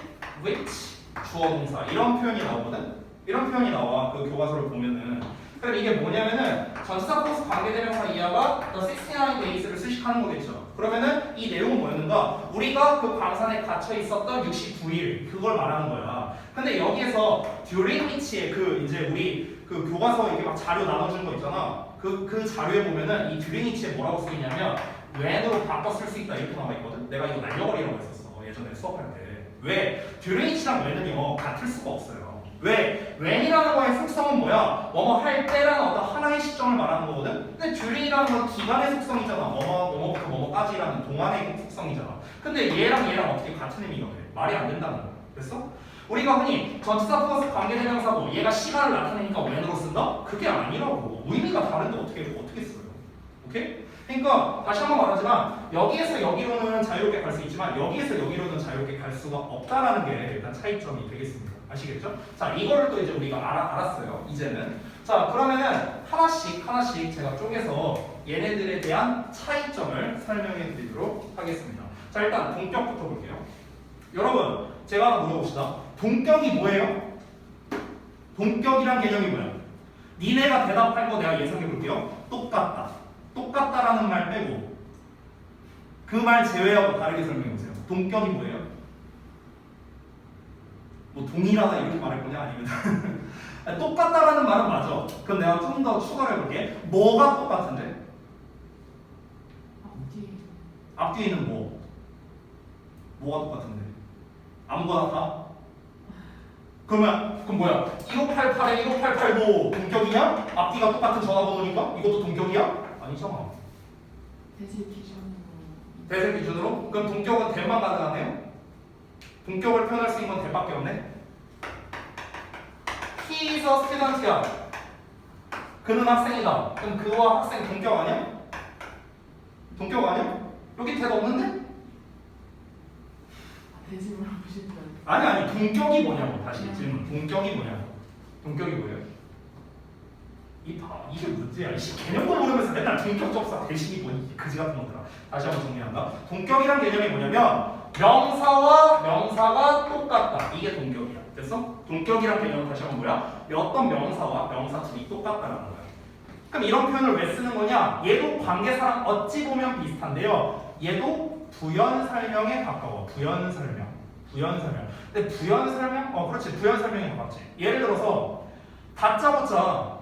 which 주어 동사 이런 표현이 나오거든. 이런 표현이 나와 그 교과서를 보면은. 그럼 이게 뭐냐면은 전치사 플러스 관계대명사 이하가 the 69 days를 수식하는 거겠죠. 그러면은 이 내용은 뭐였는가? 우리가 그 광산에 갇혀 있었던 69일 그걸 말하는 거야. 근데 여기에서 during which에 이제 우리 교과서 이렇게 막 자료 나눠준 거 있잖아. 그 자료에 보면은 이 during which에 뭐라고 쓰이냐면 when으로 바꿔 쓸 수 있다 이렇게 나와 있거든. 내가 이거 날려버리라고 했었어 예전에 수업할 때. 왜? during which랑 when은요 같을 수가 없어요. 왜? when이라는 거의 속성은 뭐야? 뭐뭐 할 때라는 어떤 하나의 시점을 말하는 거거든? 근데 during이라는 건 기간의 속성이잖아. 뭐뭐부터 뭐뭐까지라는 동안의 속성이잖아. 근데 얘랑 어떻게 같은 의미가 돼? 말이 안 된다는 거야. 됐어? 우리가 흔히 전치사 플러스 관계대명사고 얘가 시간을 나타내니까 when으로 쓴다? 그게 아니라고. 의미가 다른데 어떻게 써요? 오케이? 그러니까 다시 한번 말하지만 여기에서 여기로는 자유롭게 갈 수 있지만 여기에서 여기로는 자유롭게 갈 수가 없다라는 게 일단 차이점이 되겠습니다. 아시겠죠? 자, 이거를 또 이제 우리가 알았어요. 이제는. 자, 그러면은 하나씩 제가 쪼개서 얘네들에 대한 차이점을 설명해 드리도록 하겠습니다. 자, 일단 동격부터 볼게요. 여러분, 제가 하나 물어봅시다. 동격이 뭐예요? 동격이란 개념이 뭐야? 니네가 대답할 거 내가 예상해 볼게요. 똑같다. 똑같다라는 말 빼고 그 말 제외하고 다르게 설명해 보세요. 동격이 뭐예요? 뭐 동일하다 이렇게 말할 거냐 아니면 똑같다라는 말은 맞아. 그럼 내가 좀 더 추가를 해볼게. 뭐가 똑같은데? 앞뒤에는 뭐가 똑같은데? 아무거나 다? 그럼 뭐야? 1588에 1588도 동격이냐? 앞뒤가 똑같은 전화번호니까? 이것도 동격이야? 아니잖아. 대세 기준으로? 그럼 동격은 대만 가능하네요? 동격을 표현할 수 있는 건 대밖에 없네? He is a student야. 그는 학생이다. 그럼 그와 학생 동격 아니야? 동격 아니야? 여기 대도 없는데? 대신 물어보신다. 아니 동격이 뭐냐고 다시 질문. 동격이 뭐냐고. 동격이 뭐예요? 이게 문제야. 이 개념도 모르면서 맨날 동격 접사 대신이 뭐니? 그지 같은 거더라. 다시 한번 정리한다. 동격이란 개념이 뭐냐면 명사와 명사가 똑같다. 이게 동격이야. 됐어? 동격이란 개념은 다시 한번 뭐야? 어떤 명사와 명사 둘이 똑같다라는 거야. 그럼 이런 표현을 왜 쓰는 거냐? 얘도 관계사랑 어찌 보면 비슷한데요. 얘도 부연 설명에 가까워. 부연 설명. 근데 부연 설명? 그렇지. 부연 설명에 가깝지. 예를 들어서 다짜고짜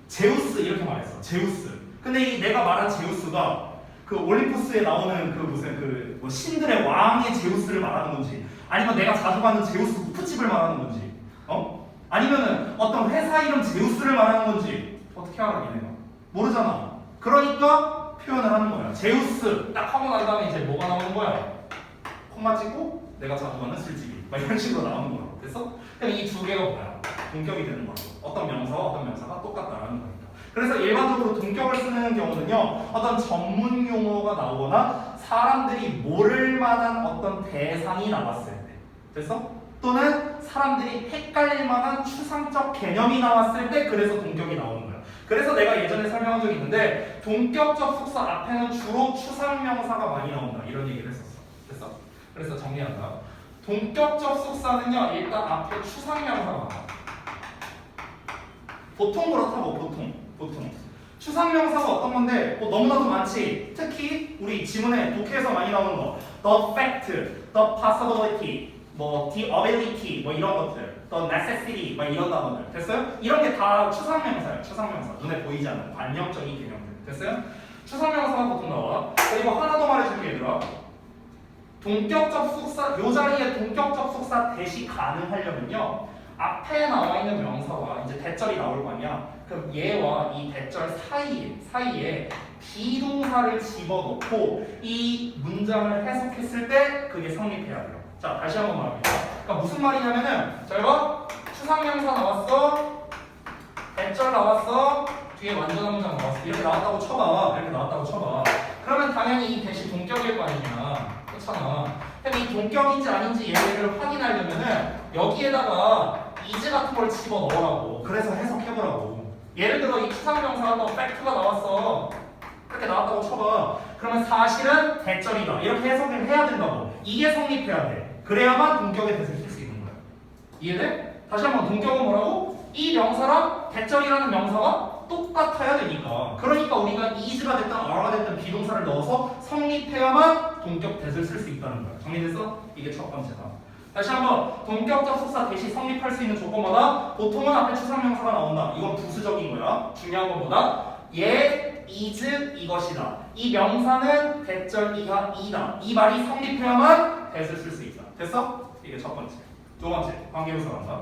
제우스 이렇게 말했어. 제우스. 근데 이 내가 말한 제우스가 그 올림푸스에 나오는 그 무슨 뭐 신들의 왕의 제우스를 말하는 건지, 아니면 내가 자주 가는 제우스 호프집을 말하는 건지, 아니면은 어떤 회사 이름 제우스를 말하는 건지 어떻게 알아 얘네가? 모르잖아. 그러니까 표현을 하는 거야. 제우스 딱 하고 난 다음에 이제 뭐가 나오는 거야? 콤마 찍고 내가 자주 가는 술집이 막 이런 식으로 나오는 거야. 됐어? 그럼 이 두 개가 뭐야? 동격이 되는 거야. 어떤 명사와 어떤 명사가 똑같다라는 거니까. 그래서 일반적으로 동격을 쓰는 경우는요, 어떤 전문 용어가 나오거나 사람들이 모를 만한 어떤 대상이 나왔을 때, 됐어? 또는 사람들이 헷갈릴 만한 추상적 개념이 나왔을 때, 그래서 동격이 나오는 거야. 그래서 내가 예전에 설명한 적이 있는데 동격적 숙사 앞에는 주로 추상명사가 많이 나온다 이런 얘기를 했었어. 됐어? 그래서 정리한다. 동격적 숙사는요, 일단 앞에 추상명사가 나와. 보통 그렇다고. 보통 추상명사가 어떤 건데 너무나도 많지. 특히 우리 지문에 독해에서 많이 나오는 거 the fact, the possibility, 뭐 the ability 뭐 이런 것들, the necessity 뭐 이런 단어들. 됐어요? 이런 게 다 추상명사예요. 추상명사. 눈에 보이지 않는 관념적인 개념들. 됐어요? 추상명사가 보통 나와. 그리고 하나 더 말해줄게 얘들아. 동격적 숙사, 요 자리에 동격적 숙사 대시 가능하려면요, 앞에 나와 있는 명사와 이제 대절이 나올 거 아니야. 그럼 얘와 이 대절 사이에 비동사를 집어넣고 이 문장을 해석했을 때 그게 성립해야 돼요. 자, 다시 한번 말합니다. 그러니까 무슨 말이냐면은, 자, 이거 추상명사 나왔어, 대절 나왔어, 뒤에 완전한 문장 나왔어. 이렇게 나왔다고 쳐봐. 그러면 당연히 이 대시 동격일 거 아니냐. 그렇잖아. 그럼 이 동격인지 아닌지 얘를 확인하려면은 여기에다가 is 같은 걸 집어 넣으라고. 그래서 해석해보라고. 예를 들어 이 추상명사가 또 fact가 나왔어. 이렇게 나왔다고 쳐봐. 그러면 사실은 대절이다. 이렇게 해석을 해야 된다고. 이게 성립해야 돼. 그래야만 동격의 대세를 쓸 수 있는 거야. 이해돼? 다시 한번 동격은 뭐라고? 이 명사랑 대절이라는 명사가 똑같아야 되니까. 그러니까 우리가 is가 됐든 are가 됐든 비동사를 넣어서 성립해야만 동격 대세를 쓸 수 있다는 거야. 정리됐어? 이게 첫 번째다. 다시 한번 동격적 숙사 대시 성립할 수 있는 조건마다 보통은 앞에 추상명사가 나온다. 이건 부수적인 거야. 중요한 건 뭐다? 얘 is 이것이다. 이 명사는 대절 이하 이다. 이 말이 성립해야만 대세를 쓸 수 있다. 됐어? 이게 첫 번째. 두 번째, 관계부사 간다.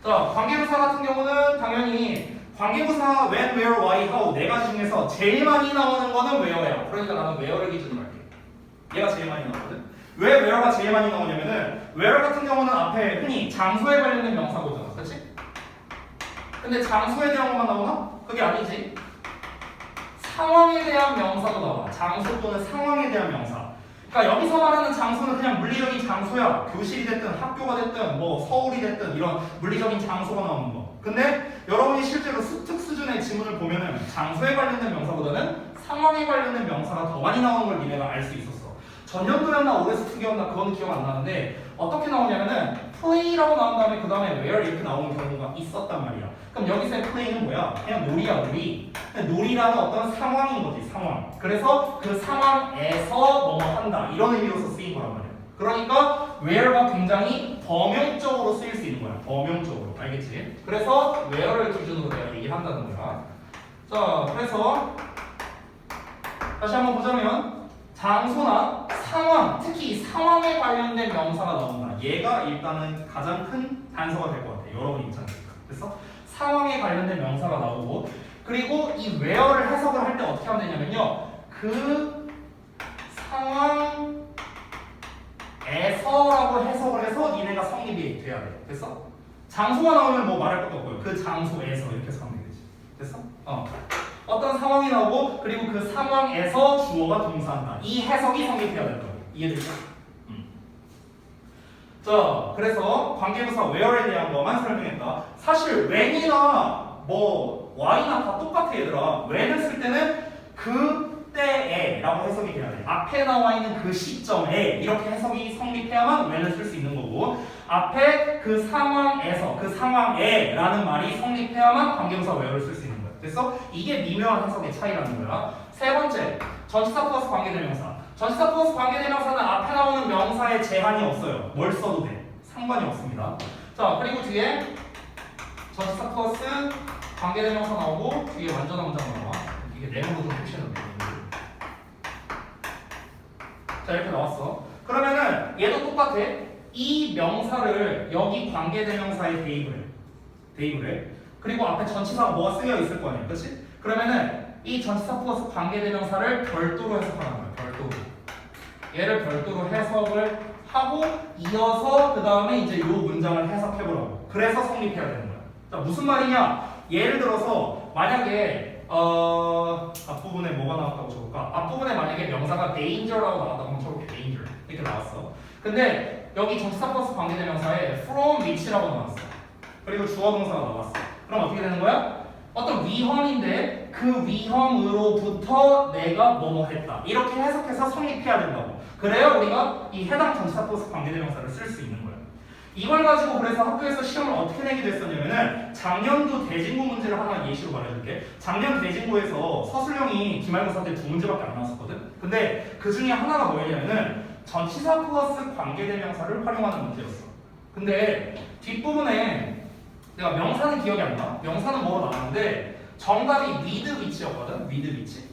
자, 관계부사 같은 경우는 당연히 관계부사 when, where, why, how 네 가지 중에서 제일 많이 나오는 거는 where야. 그러니까 나는 where를 기준으로 할게. 얘가 제일 많이 나오거든. 왜 where가 제일 많이 나오냐면은 where 같은 경우는 앞에 흔히 장소에 관련된 명사가 오잖아. 그렇지? 근데 장소에 대한 것만 나오나? 그게 아니지. 상황에 대한 명사도 나와. 장소 또는 상황에 대한 명사. 그러니까 여기서 말하는 장소는 그냥 물리적인 장소야. 교실이 됐든 학교가 됐든 뭐 서울이 됐든 이런 물리적인 장소가 나오는 거. 근데 여러분이 실제로 특 수준의 지문을 보면은 장소에 관련된 명사보다는 상황에 관련된 명사가 더 많이 나오는 걸 니네가 알 수 있었어. 전년도였나 올해서 투기였나 그건 기억 안 나는데 어떻게 나오냐면은 play라고 나온 다음에 그 다음에 where 이렇게 나오는 경우가 있었단 말이야. 그럼 여기서의 play는 뭐야? 그냥 놀이야, 놀이. 놀이라는 어떤 상황인 거지, 상황. 그래서 그 상황에서 뭐뭐 한다 이런 의미로서 쓰인 거란 말이야. 그러니까 where가 굉장히 범용적으로 쓰일 수 있는 거야. 범용적으로. 알겠지? 그래서 where를 기준으로 내가 얘기를 한다는 거야. 자, 그래서 다시 한번 보자면 장소나 상황, 특히 상황에 관련된 명사가 나온다. 얘가 일단은 가장 큰 단서가 될 것 같아. 여러분 입장에서. 그래서 상황에 관련된 명사가 나오고, 그리고 이 where를 해석을 할 때 어떻게 하면 되냐면요, 그 상황에서라고 해석을 해서 니네가 성립이 돼야 돼. 됐어? 장소가 나오면 뭐 말할 것도 없고요. 그 장소에서 이렇게 해석하면 되지. 됐어? 어떤 상황이 나오고 그리고 그 상황에서 주어가 동사한다. 이 해석이 성립해야 된다. 이해되죠? 자, 그래서 관계부사 where에 대한 것만 설명했다. 사실 when이나 뭐 why나 다 똑같아 얘들아. when을 쓸 때는 그때에 라고 해석이 돼야 돼. 앞에 나와 있는 그 시점에 이렇게 해석이 성립해야만 when을 쓸 수 있는 거고, 앞에 그 상황에서 그 상황에 라는 말이 성립해야만 관계부사 where를 쓸 수 있는 거야. 됐어? 이게 미묘한 해석의 차이라는 거야. 세 번째, 전치사 플러스 관계대명사. 전치사 플러스 관계대명사는 앞에 나오는 명사에 제한이 없어요. 뭘 써도 돼. 상관이 없습니다. 자, 그리고 뒤에 전치사 플러스 관계대명사 나오고 뒤에 완전한 문장 나와. 이게 네모로 좀 표시해놓은 거. 자, 이렇게 나왔어. 그러면은 얘도 똑같아. 이 명사를 여기 관계대명사에 대입을 해. 그리고 앞에 전치사가 뭐가 쓰여 있을 거 아니야. 그렇지? 그러면은 이 전치사 플러스 관계대명사를 별도로 해석하는 거야. 별도로. 얘를 별도로 해석을 하고 이어서 그 다음에 이제 이 문장을 해석해보라고. 그래서 성립해야 되는 거야. 자, 무슨 말이냐? 예를 들어서 만약에 앞부분에 뭐가 나왔다고 적을까? 앞부분에 만약에 명사가 danger라고 나왔다고 한번 쳐볼게. danger 이렇게 나왔어. 근데 여기 전치사 플러스 관계대명사에 from which라고 나왔어. 그리고 주어 동사가 나왔어. 그럼 어떻게 되는 거야? 어떤 위험인데 그 위험으로부터 내가 뭐뭐 했다. 이렇게 해석해서 성립해야 된다고. 그래야 우리가 이 해당 전치사 플러스 관계대명사를 쓸 수 있는 거야. 이걸 가지고 그래서 학교에서 시험을 어떻게 내기도 했었냐면은 작년도 대진고 문제를 하나 예시로 말해줄게. 작년 대진고에서 서술형이 기말고사 때 2문제밖에 안 나왔었거든. 근데 그 중에 하나가 뭐였냐면은 전치사 플러스 관계대명사를 활용하는 문제였어. 근데 뒷부분에 내가 명사는 기억이 안 나. 명사는 뭐로 나왔는데 정답이 with which였거든. with which.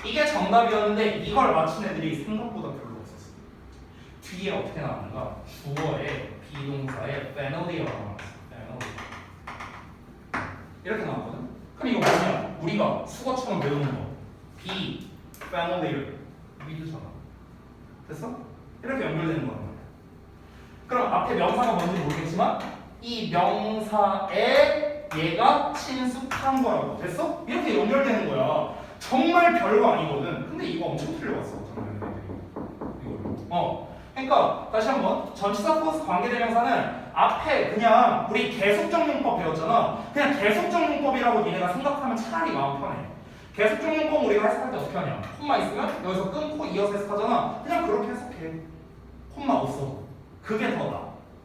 이게 정답이었는데 이걸 맞춘 애들이 생각보다 별로 없었어. 뒤에 어떻게 나왔는가? 주어에 비동사에 family라고 나왔어. family. 이렇게 나왔거든. 그럼 이거 뭐냐? 우리가 수거처럼 배우는 거. be family를 with잖아. 됐어? 이렇게 연결되는 거야. 그럼 앞에 명사가 뭔지 모르겠지만 이 명사에 얘가 친숙한 거라고. 됐어? 이렇게 연결되는 거야. 정말 별거 아니거든. 근데 이거 엄청 틀려왔어. 그러니까 다시 한번 전치사 플러스 관계대명사는 앞에 그냥 우리 계속적 용법 배웠잖아. 그냥 계속적 용법이라고 니네가 생각하면 차라리 마음 편해. 계속적 용법 우리가 해석할 때 어떻게 하냐? 콤마 있으면 여기서 끊고 이어서 해석하잖아. 그냥 그렇게 해석해. 콤마 없어. 그게 더 나아.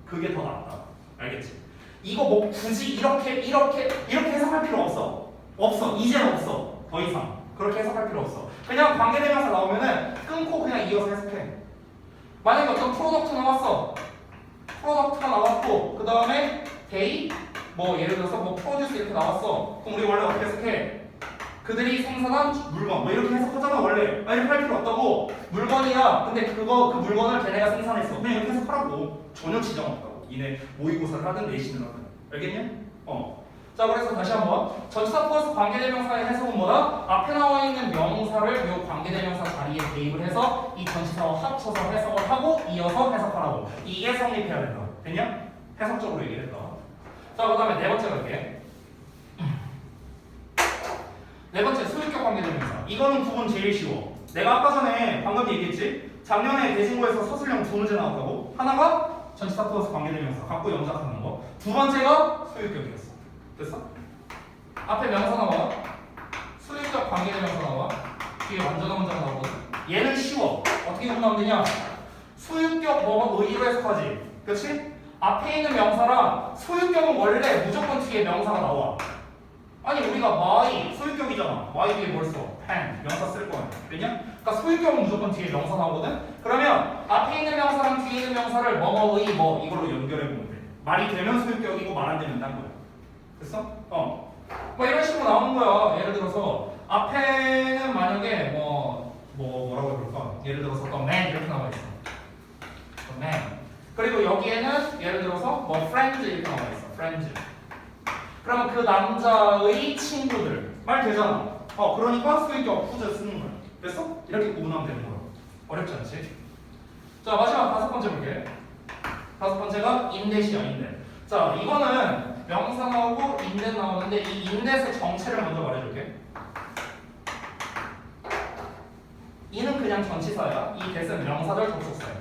그게 더 낫다. 알겠지? 이거 뭐 굳이 이렇게 해석할 필요 없어. 없어. 이제는 없어. 더 이상 그렇게 해석할 필요 없어. 그냥 관계대명사 나오면은 끊고 그냥 이어서 해석해. 만약에 어떤 프로덕트 나왔어. 프로덕트가 나왔고 그 다음에 they 뭐 예를 들어서 뭐 produce 이렇게 나왔어. 그럼 우리 원래 어떻게 해석해? 그들이 생산한 물건 뭐 이렇게 해석하잖아 원래. 이렇게 할 필요 없다고. 물건이야. 근데 그 물건을 걔네가 생산했어. 그냥 이렇게 해석하라고. 전혀 지장 없다고. 이네 모의고사를 하든 내신을 하든. 알겠냐? 자, 그래서 다시 한번 전치사 플러스 관계대명사의 해석은 뭐다? 앞에 나와 있는 명사를 이 관계대명사 자리에 대입을 해서 이 전치사와 합쳐서 해석을 하고 이어서 해석하라고. 이게 성립해야 된다. 됐냐? 해석적으로 얘기했다. 자, 그 다음에 네 번째 갈게. 네 번째 소유격 관계대명사. 이거는 구분 제일 쉬워. 내가 아까 전에 방금 얘기했지? 작년에 대진고에서 서술형 2문제 나왔다고. 하나가 전치사 플러스 관계대명사 갖고 영작하는 거. 두 번째가 소유격이었어. 됐어? 앞에 명사 나와. 소유격 관계대명사 나와. 뒤에 완전한 문장 나오거든. 얘는 쉬워. 어떻게 구분하면 되냐? 소유격 뭐가 의의로 해석하지. 그렇지? 앞에 있는 명사랑 소유격은 원래 무조건 뒤에 명사가 나와. 아니 우리가 my 소유격이잖아. my 뒤에 뭘 써? pen 명사 쓸 거야. 왜냐? 그러니까 소유격은 무조건 뒤에 명사 나오거든. 그러면 앞에 있는 명사랑 뒤에 있는 명사를 뭐뭐의 뭐 이걸로 연결해 보면 돼. 말이 되면 소유격이고 말 안 되면 딴 거야. 됐어? 뭐 이런 식으로 나오는 거야. 예를 들어서 앞에는 만약에 뭐라고 해볼까? 예를 들어서 the man 이렇게 나와 있어. the man. 그리고 여기에는 예를 들어서 뭐 friends 이렇게 나와 있어. friends. 그러면 그 남자의 친구들 말 되잖아. 그러니까 소유격 후즈 쓰는 거야. 됐어? 이렇게 구분하면 되는 거야. 어렵지 않지? 자, 마지막 다섯 번째 볼게. 다섯 번째가 인댓이야, 인댓. 자, 이거는 명사 나오고 인댓 나오는데 이 인댓의 정체를 먼저 말해줄게. 이는 그냥 전치사야. 이 대은 명사절 접속사야.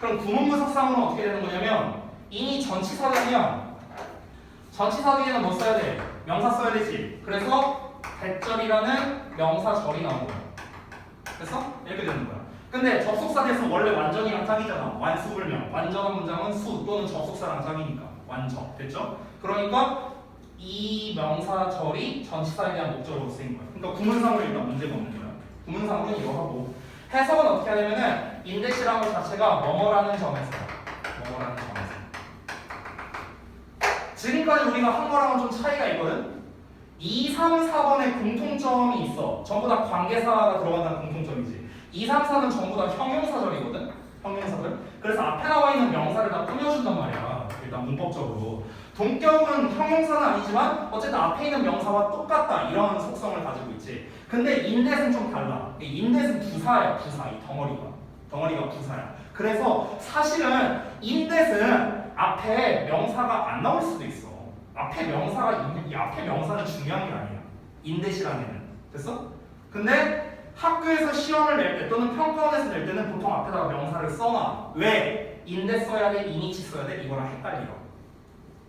그럼 구문부석상으로는 어떻게 되는 거냐면 인이 전치사잖냐. 전치사 뒤에는 뭐 써야 돼? 명사 써야 되지. 그래서 대절이라는 명사절이 나온 거야. 됐어? 이렇게 되는 거야. 근데 접속사 대에서 원래 완전이랑 짝이잖아. 완수불명. 완전한 문장은 수 또는 접속사랑 짝이니까. 완전. 됐죠? 그러니까 이 명사절이 전치사에 대한 목적으로 쓰인 거야. 그러니까 구문상으로 일단 문제가 없는 거야. 구문상으로는 이거 하고 해석은 어떻게 하냐면은 인댓이라는 것 자체가 뭐뭐라는 점에서 지금까지 우리가 한 거랑은 좀 차이가 있거든. 2, 3, 4번에 공통점이 있어. 전부 다 관계사가 들어간다는 공통점이지. 2, 3, 4는 전부 다 형용사절이거든. 형용사절. 그래서 앞에 나와 있는 명사를 다 꾸며준단 말이야. 일단 문법적으로. 동격은 형용사는 아니지만 어쨌든 앞에 있는 명사와 똑같다 이런 속성을 가지고 있지. 근데 인댓은 좀 달라. 인댓은 부사야. 부사. 이 덩어리가 부사야. 그래서 사실은 인댓은 앞에 명사가 안 나올 수도 있어. 앞에 명사는 중요한 게 아니야. 인댓이라는 애는. 됐어? 근데 학교에서 시험을 낼 때 또는 평가원에서 낼 때는 보통 앞에다가 명사를 써놔. 왜? 인댓 써야 돼? 이니치 써야 돼? 이거랑 헷갈려.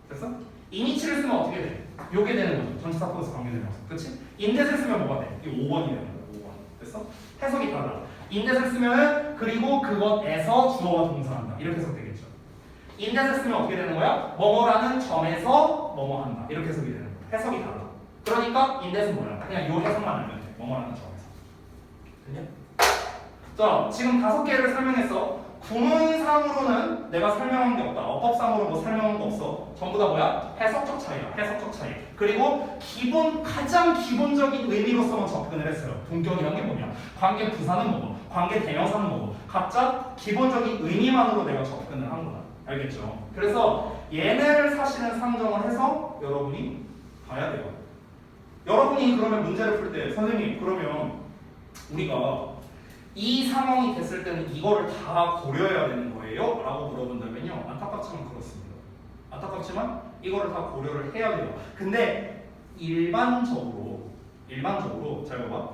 됐어? 이니치를 쓰면 어떻게 돼? 요게 되는 거죠. 전치사 플러스 관계되는 명사. 그치? 인댓을 쓰면 뭐가 돼? 이게 5번이 되는 거야. 5번. 됐어? 해석이 달라. 인댓을 쓰면은 그리고 그것에서 주어가 동사한다. 이렇게 해석되겠죠. 인댓을 쓰면 어떻게 되는 거야? 뭐뭐라는 점에서 뭐뭐한다. 이렇게 해석이 되는 거야. 해석이 달라. 그러니까 인댓은 뭐야? 그냥 요 해석만 알면 돼. 뭐뭐라는 점에서. 됐냐? 자, 지금 5개를 설명했어. 구문상으로는 내가 설명한 게 없다. 어법상으로 뭐 설명한 거 없어. 전부 다 뭐야? 해석적 차이야. 해석적 차이. 그리고 가장 기본적인 의미로서만 접근을 했어요. 동격이란 게 뭐냐? 관계 부사는 뭐고, 관계 대명사는 뭐고, 각자 기본적인 의미만으로 내가 접근을 한 거다. 알겠죠? 그래서 얘네를 사실은 상정을 해서 여러분이 봐야 돼요. 여러분이 그러면 문제를 풀 때 선생님 그러면 우리가 이 상황이 됐을 때는 이거를 다 고려해야 되는 거예요? 라고 물어본다면요. 안타깝지만 그렇습니다. 안타깝지만 이거를 다 고려를 해야 돼요. 근데 일반적으로 잘 봐봐.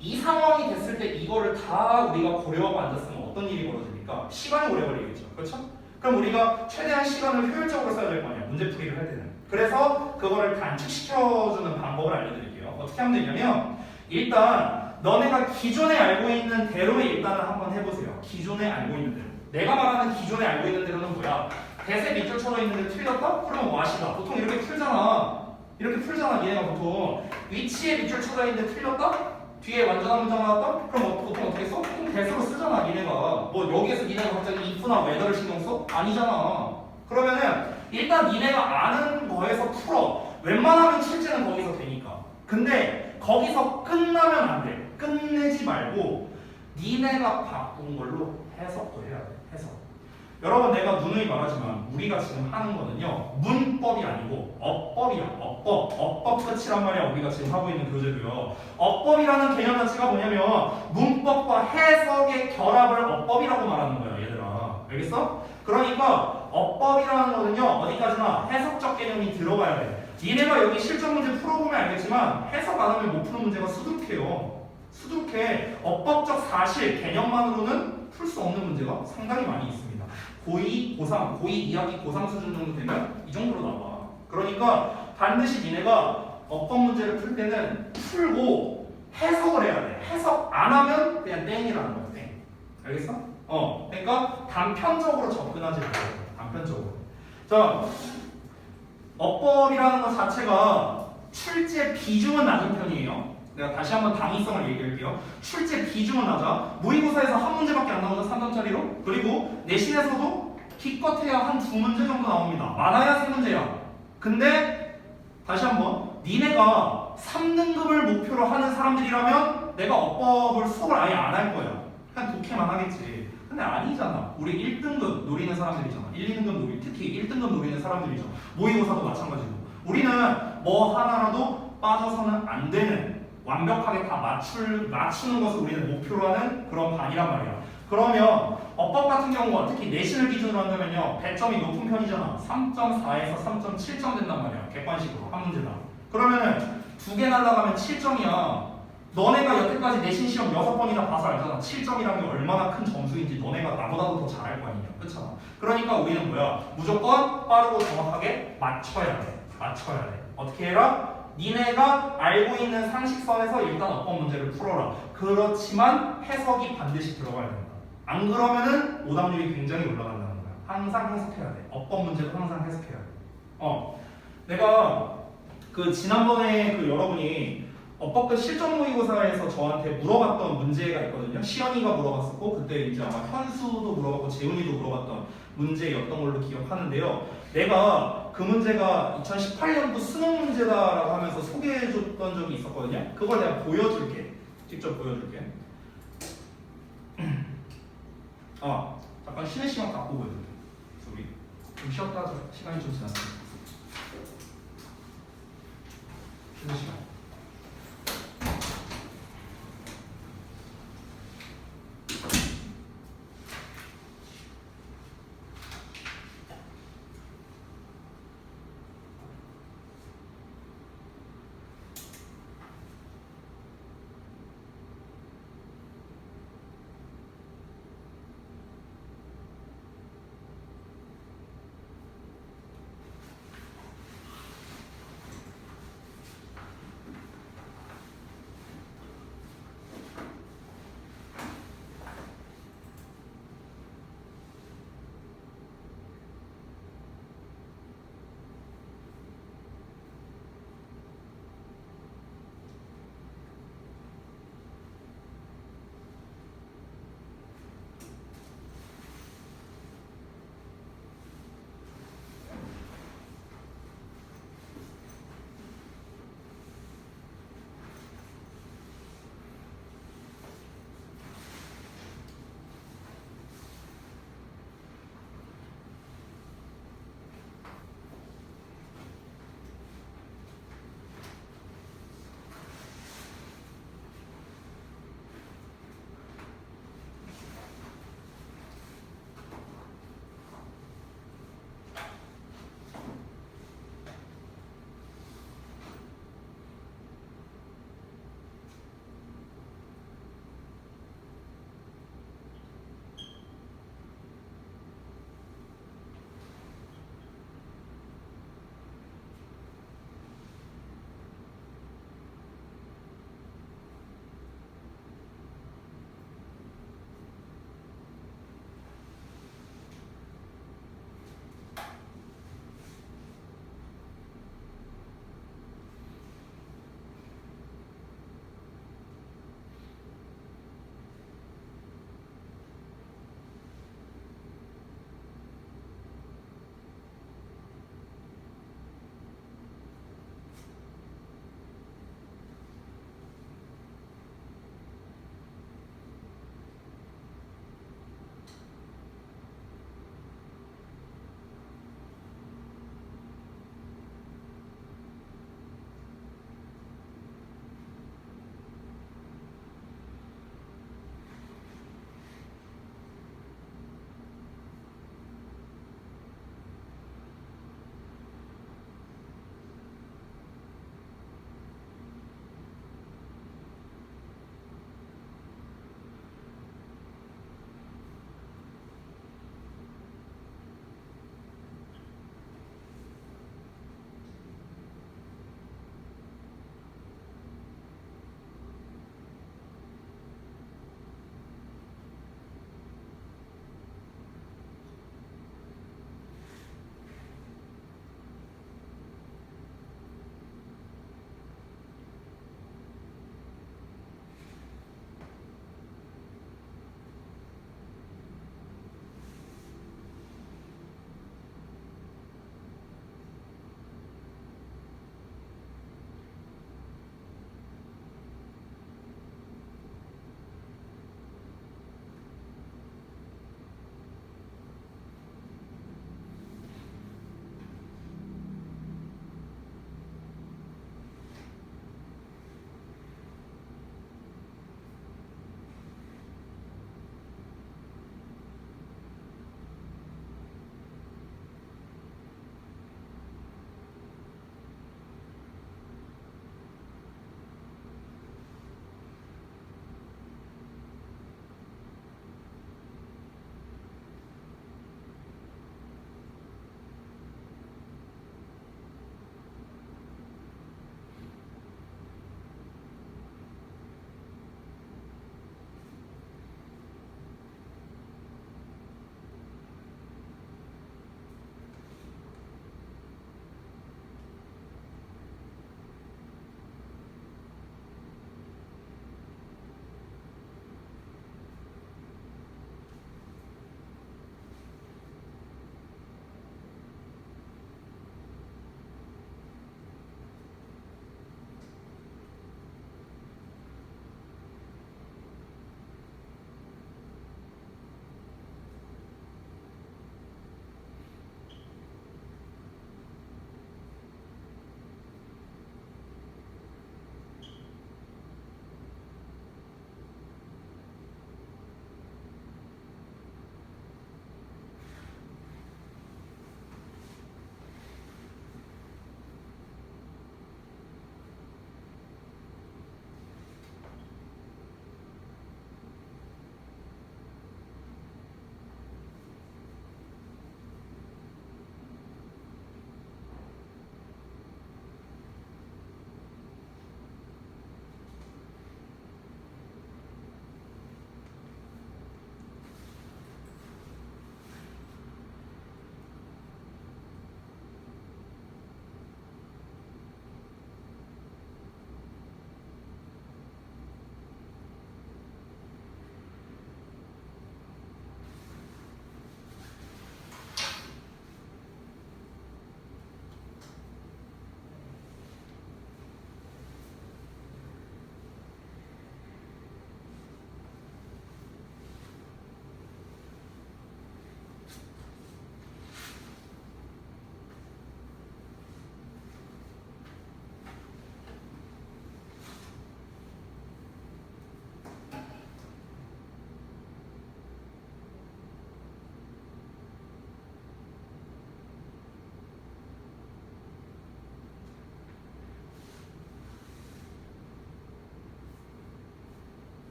이 상황이 됐을 때 이거를 다 우리가 고려하고 앉았으면 어떤 일이 벌어집니까? 시간이 오래 걸리겠죠. 그렇죠? 그럼 우리가 최대한 시간을 효율적으로 써야 될 거 아니야. 문제풀이를 할 때는. 그래서 그거를 단축시켜주는 방법을 알려드릴게요. 어떻게 하면 되냐면 일단 너네가 기존에 알고 있는 대로의 일단은 한번 해보세요. 기존에 알고 있는 대로. 내가 말하는 기존에 알고 있는 대로는 뭐야? 대세 밑줄 쳐져 있는데 틀렸다? 그러면 와시다. 보통 이렇게 풀잖아. 얘네가 보통. 위치에 밑줄 쳐져 있는데 틀렸다? 뒤에 완전한 문장 나왔다? 그럼 보통 어떻게 써? 보통 대수로 쓰잖아, 얘네가. 뭐 여기에서 니네가 갑자기 if나 whether를 신경 써? 아니잖아. 그러면은 일단 니네가 아는 거에서 풀어. 웬만하면 실제는 거기서 되니까. 근데 거기서 끝나면 안 돼. 끝내지 말고 니네가 바꾼 걸로 해석도 해야 돼. 해석. 여러분 내가 누누이 말하지만 우리가 지금 하는 거는요. 문법이 아니고 어법이야. 어법 끝이란 말이야. 우리가 지금 하고 있는 교재도요. 어법이라는 개념 자체가 뭐냐면 문법과 해석의 결합을 어법이라고 말하는 거야. 얘들아. 알겠어? 그러니까 어법이라는 거는요. 어디까지나 해석적 개념이 들어가야 돼. 니네가 여기 실전 문제 풀어보면 알겠지만 해석 안 하면 못 푸는 문제가 수두룩해요. 수두룩해. 어법적 사실, 개념만으로는 풀 수 없는 문제가 상당히 많이 있습니다. 고2, 고3, 고2, 2학기, 고3 수준 정도 되면 이 정도로 나와. 그러니까 반드시 니네가 어법 문제를 풀 때는 풀고 해석을 해야 돼. 해석 안 하면 그냥 땡이라는 거야. 땡. 알겠어? 그러니까 단편적으로 접근하지 말고 단편적으로. 자, 어법이라는 것 자체가 출제 비중은 낮은 편이에요. 내가 다시 한번 당위성을 얘기할게요. 출제 비중은 낮아. 모의고사에서 한 문제밖에 안 나오죠. 3점짜리로. 그리고 내신에서도 기껏해야 한 2문제 정도 나옵니다. 많아야 3문제야. 근데 다시 한번 니네가 3등급을 목표로 하는 사람들이라면 내가 어법을 수업을 아예 안 할 거야. 그냥 독해만 하겠지. 근데 아니잖아. 우리 1등급 노리는 사람들이잖아. 1, 2등급 특히 1등급 노리는 사람들이죠. 모의고사도 마찬가지고. 우리는 뭐 하나라도 빠져서는 안 되는 완벽하게 다 맞추는 것을 우리는 목표로 하는 그런 반이란 말이야. 그러면 어법 같은 경우가 특히 내신을 기준으로 한다면요. 배점이 높은 편이잖아. 3.4에서 3.7점 된단 말이야. 객관식으로 한 문제당. 그러면은 두 개 날라가면 7점이야. 너네가 여태까지 내신 시험 6번이나 봐서 알잖아. 7점이라는 게 얼마나 큰 점수인지 너네가 나보다도 더 잘 알 거 아니냐. 그렇잖아. 그러니까 우리는 뭐야? 무조건 빠르고 정확하게 맞춰야 돼. 맞춰야 돼. 어떻게 해라? 니네가 알고 있는 상식선에서 일단 어법 문제를 풀어라. 그렇지만 해석이 반드시 들어가야 된다. 안 그러면은 오답률이 굉장히 올라간다는 거야. 항상 해석해야 돼. 어법 문제도 항상 해석해야 돼. 내가 그 지난번에 그 여러분이 어법과 실전 모의고사에서 저한테 물어봤던 문제가 있거든요. 시연이가 물어봤었고 그때 이제 아마 현수도 물어봤고 재훈이도 물어봤던 문제였던 걸로 기억하는데요. 내가 그 문제가 2018년도 수능 문제다라고 하면서 소개해줬던 적이 있었거든요. 그걸 내가 보여줄게. 직접 보여줄게. 잠깐 쉬는 시간 갖고 보여줄게. 우리 좀 쉬었다 하자. 시간이 좀 지났으니까. 쉬는 시간.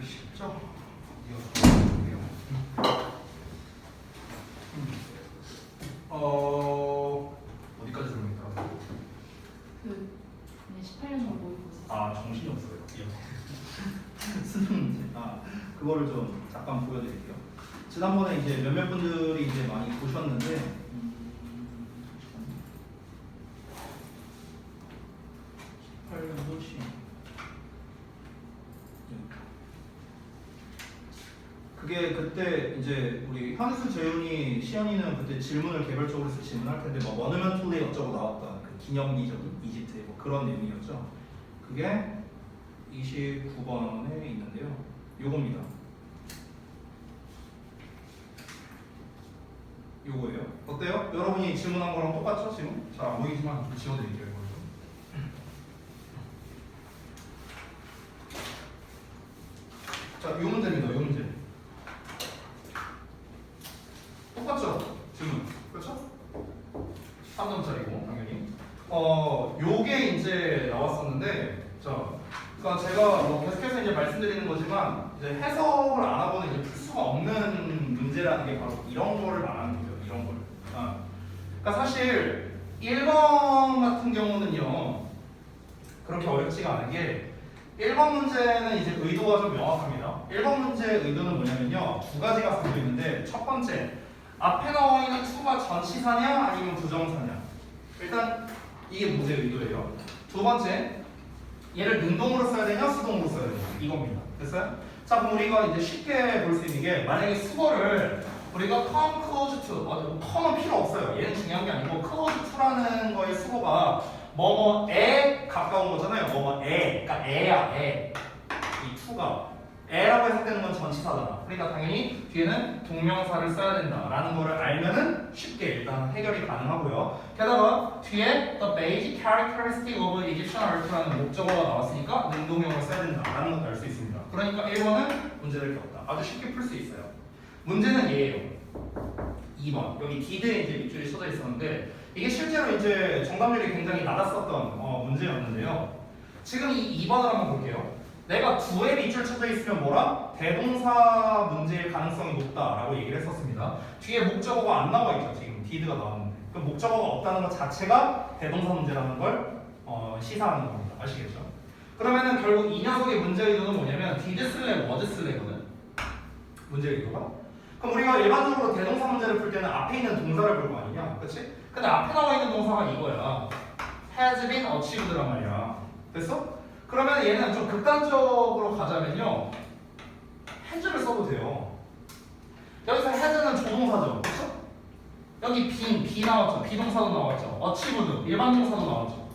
쉽죠? 어디까지 들어옵니까? 그 18년 전 모의고사. 아 정신이 없어요. 수능 문제. 아 그거를 좀 잠깐 보여드릴게요. 지난번에 이제 몇몇 분들이 이제 많이 보셨는데 18년도 시 그게 그때 이제 우리 현수 재훈이 시연이는 그때 질문을 개별적으로 해서 질문할 텐데 뭐 머누먼틀리 어쩌고 나왔다 그 기념비적인 이집트의 뭐 그런 내용이었죠. 그게 29번에 있는데요. 요겁니다. 요거예요. 어때요? 여러분이 질문한 거랑 똑같죠 지금? 잘 안 보이지만 지워드릴게요. 이걸 좀. 자, 요 문제입니다. 요 문제. 똑같죠? 질문. 그렇죠? 3점짜리고 당연히. 요게 이제 나왔었는데, 자, 그러니까 제가 뭐 계속해서 이제 말씀드리는 거지만 이제 해석을 안 하고는 이제 풀 수가 없는 문제라는 게 바로 이런 거를 말하는 거죠. 이런 거를. 그러니까 사실 1번 같은 경우는요 그렇게 어렵지가 않은 게 1번 문제는 이제 의도가 좀 명확합니다. 1번 문제의 의도는 뭐냐면요 두 가지가 담겨 있는데 첫 번째 앞에 나와 있는 to가 전치사냐 아니면 부정사냐 일단 이게 문제의 의도예요. 두 번째 얘를 능동으로 써야 되냐 수동으로 써야 되냐 이겁니다. 됐어요? 자 그럼 우리가 이제 쉽게 볼 수 있는 게 만약에 수거를 우리가 come close to come은 필요 없어요. 얘는 중요한 게 아니고 close to라는 거의 수거가 뭐뭐에 가까운 거잖아요. 뭐뭐에 그러니까 애야 애. 이 to가 애라고 해석되는 건 전치사잖아. 그러니까 당연히 뒤에는 동명사를 써야 된다라는 거를 알면은 쉽게 일단 해결이 가능하고요. 게다가 뒤에 the basic characteristic of Egyptian art라는 목적어가 나왔으니까 능동형을 써야 된다라는 것도 알 수 있습니다. 그러니까 1번은 문제될 게 없다. 아주 쉽게 풀 수 있어요. 문제는 얘예요. 2번 여기 did에 이제 밑줄이 쳐져 있었는데 이게 실제로 이제 정답률이 굉장히 낮았었던 문제였는데요. 지금 이 2번을 한번 볼게요. 내가 두의 밑줄 쳐져 있으면 뭐라? 대동사 문제의 가능성이 높다라고 얘기를 했었습니다. 뒤에 목적어가 안 나와 있죠. 지금 did가 나왔는데 그 목적어가 없다는 것 자체가 대동사 문제라는 걸 시사하는 겁니다. 아시겠죠? 그러면은 결국 이 녀석의 문제 의도는 뭐냐면 did 쓸래 was 쓸래거든. 문제 의도가. 그럼 우리가 일반적으로 대동사 문제를 풀 때는 앞에 있는 동사를 볼 거 아니냐, 그렇지? 근데 앞에 나와 있는 동사가 이거야. has been achieved란 말이야. 됐어? 그러면 얘는 좀 극단적으로 가자면요, has를 써도 돼요. 여기서 has는 조동사죠, 그렇죠? 여기 be 나왔죠, 비동사도 나왔죠, achieved 일반 동사도 나왔죠.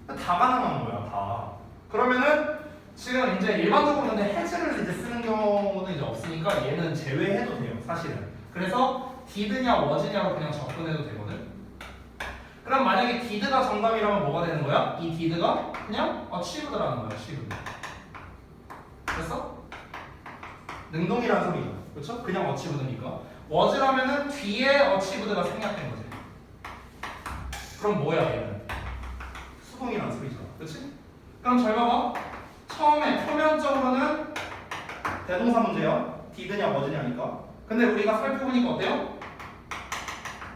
다 가능한 거야, 다. 그러면은 지금 이제 일반적으로 근데 has를 이제 쓰는 경우는 이제 없으니까 얘는 제외해도 돼요, 사실은. 그래서 did냐 was냐로 그냥 접근해도 되거든. 그럼 만약에 did가 정답이라면 뭐가 되는 거야? 이 did가 그냥 achieved라는 거야, achieved. 됐어? 능동이라는 소리죠, 그렇죠? 그냥 achieved니까. was라면은 뒤에 achieved가 생략된 거지. 그럼 뭐야 얘는? 수동이라는 소리죠, 그렇지? 그럼 잘 봐봐. 처음에 표면적으로는 대동사 문제야. did냐 was냐니까. 근데 우리가 살펴보니까 어때요?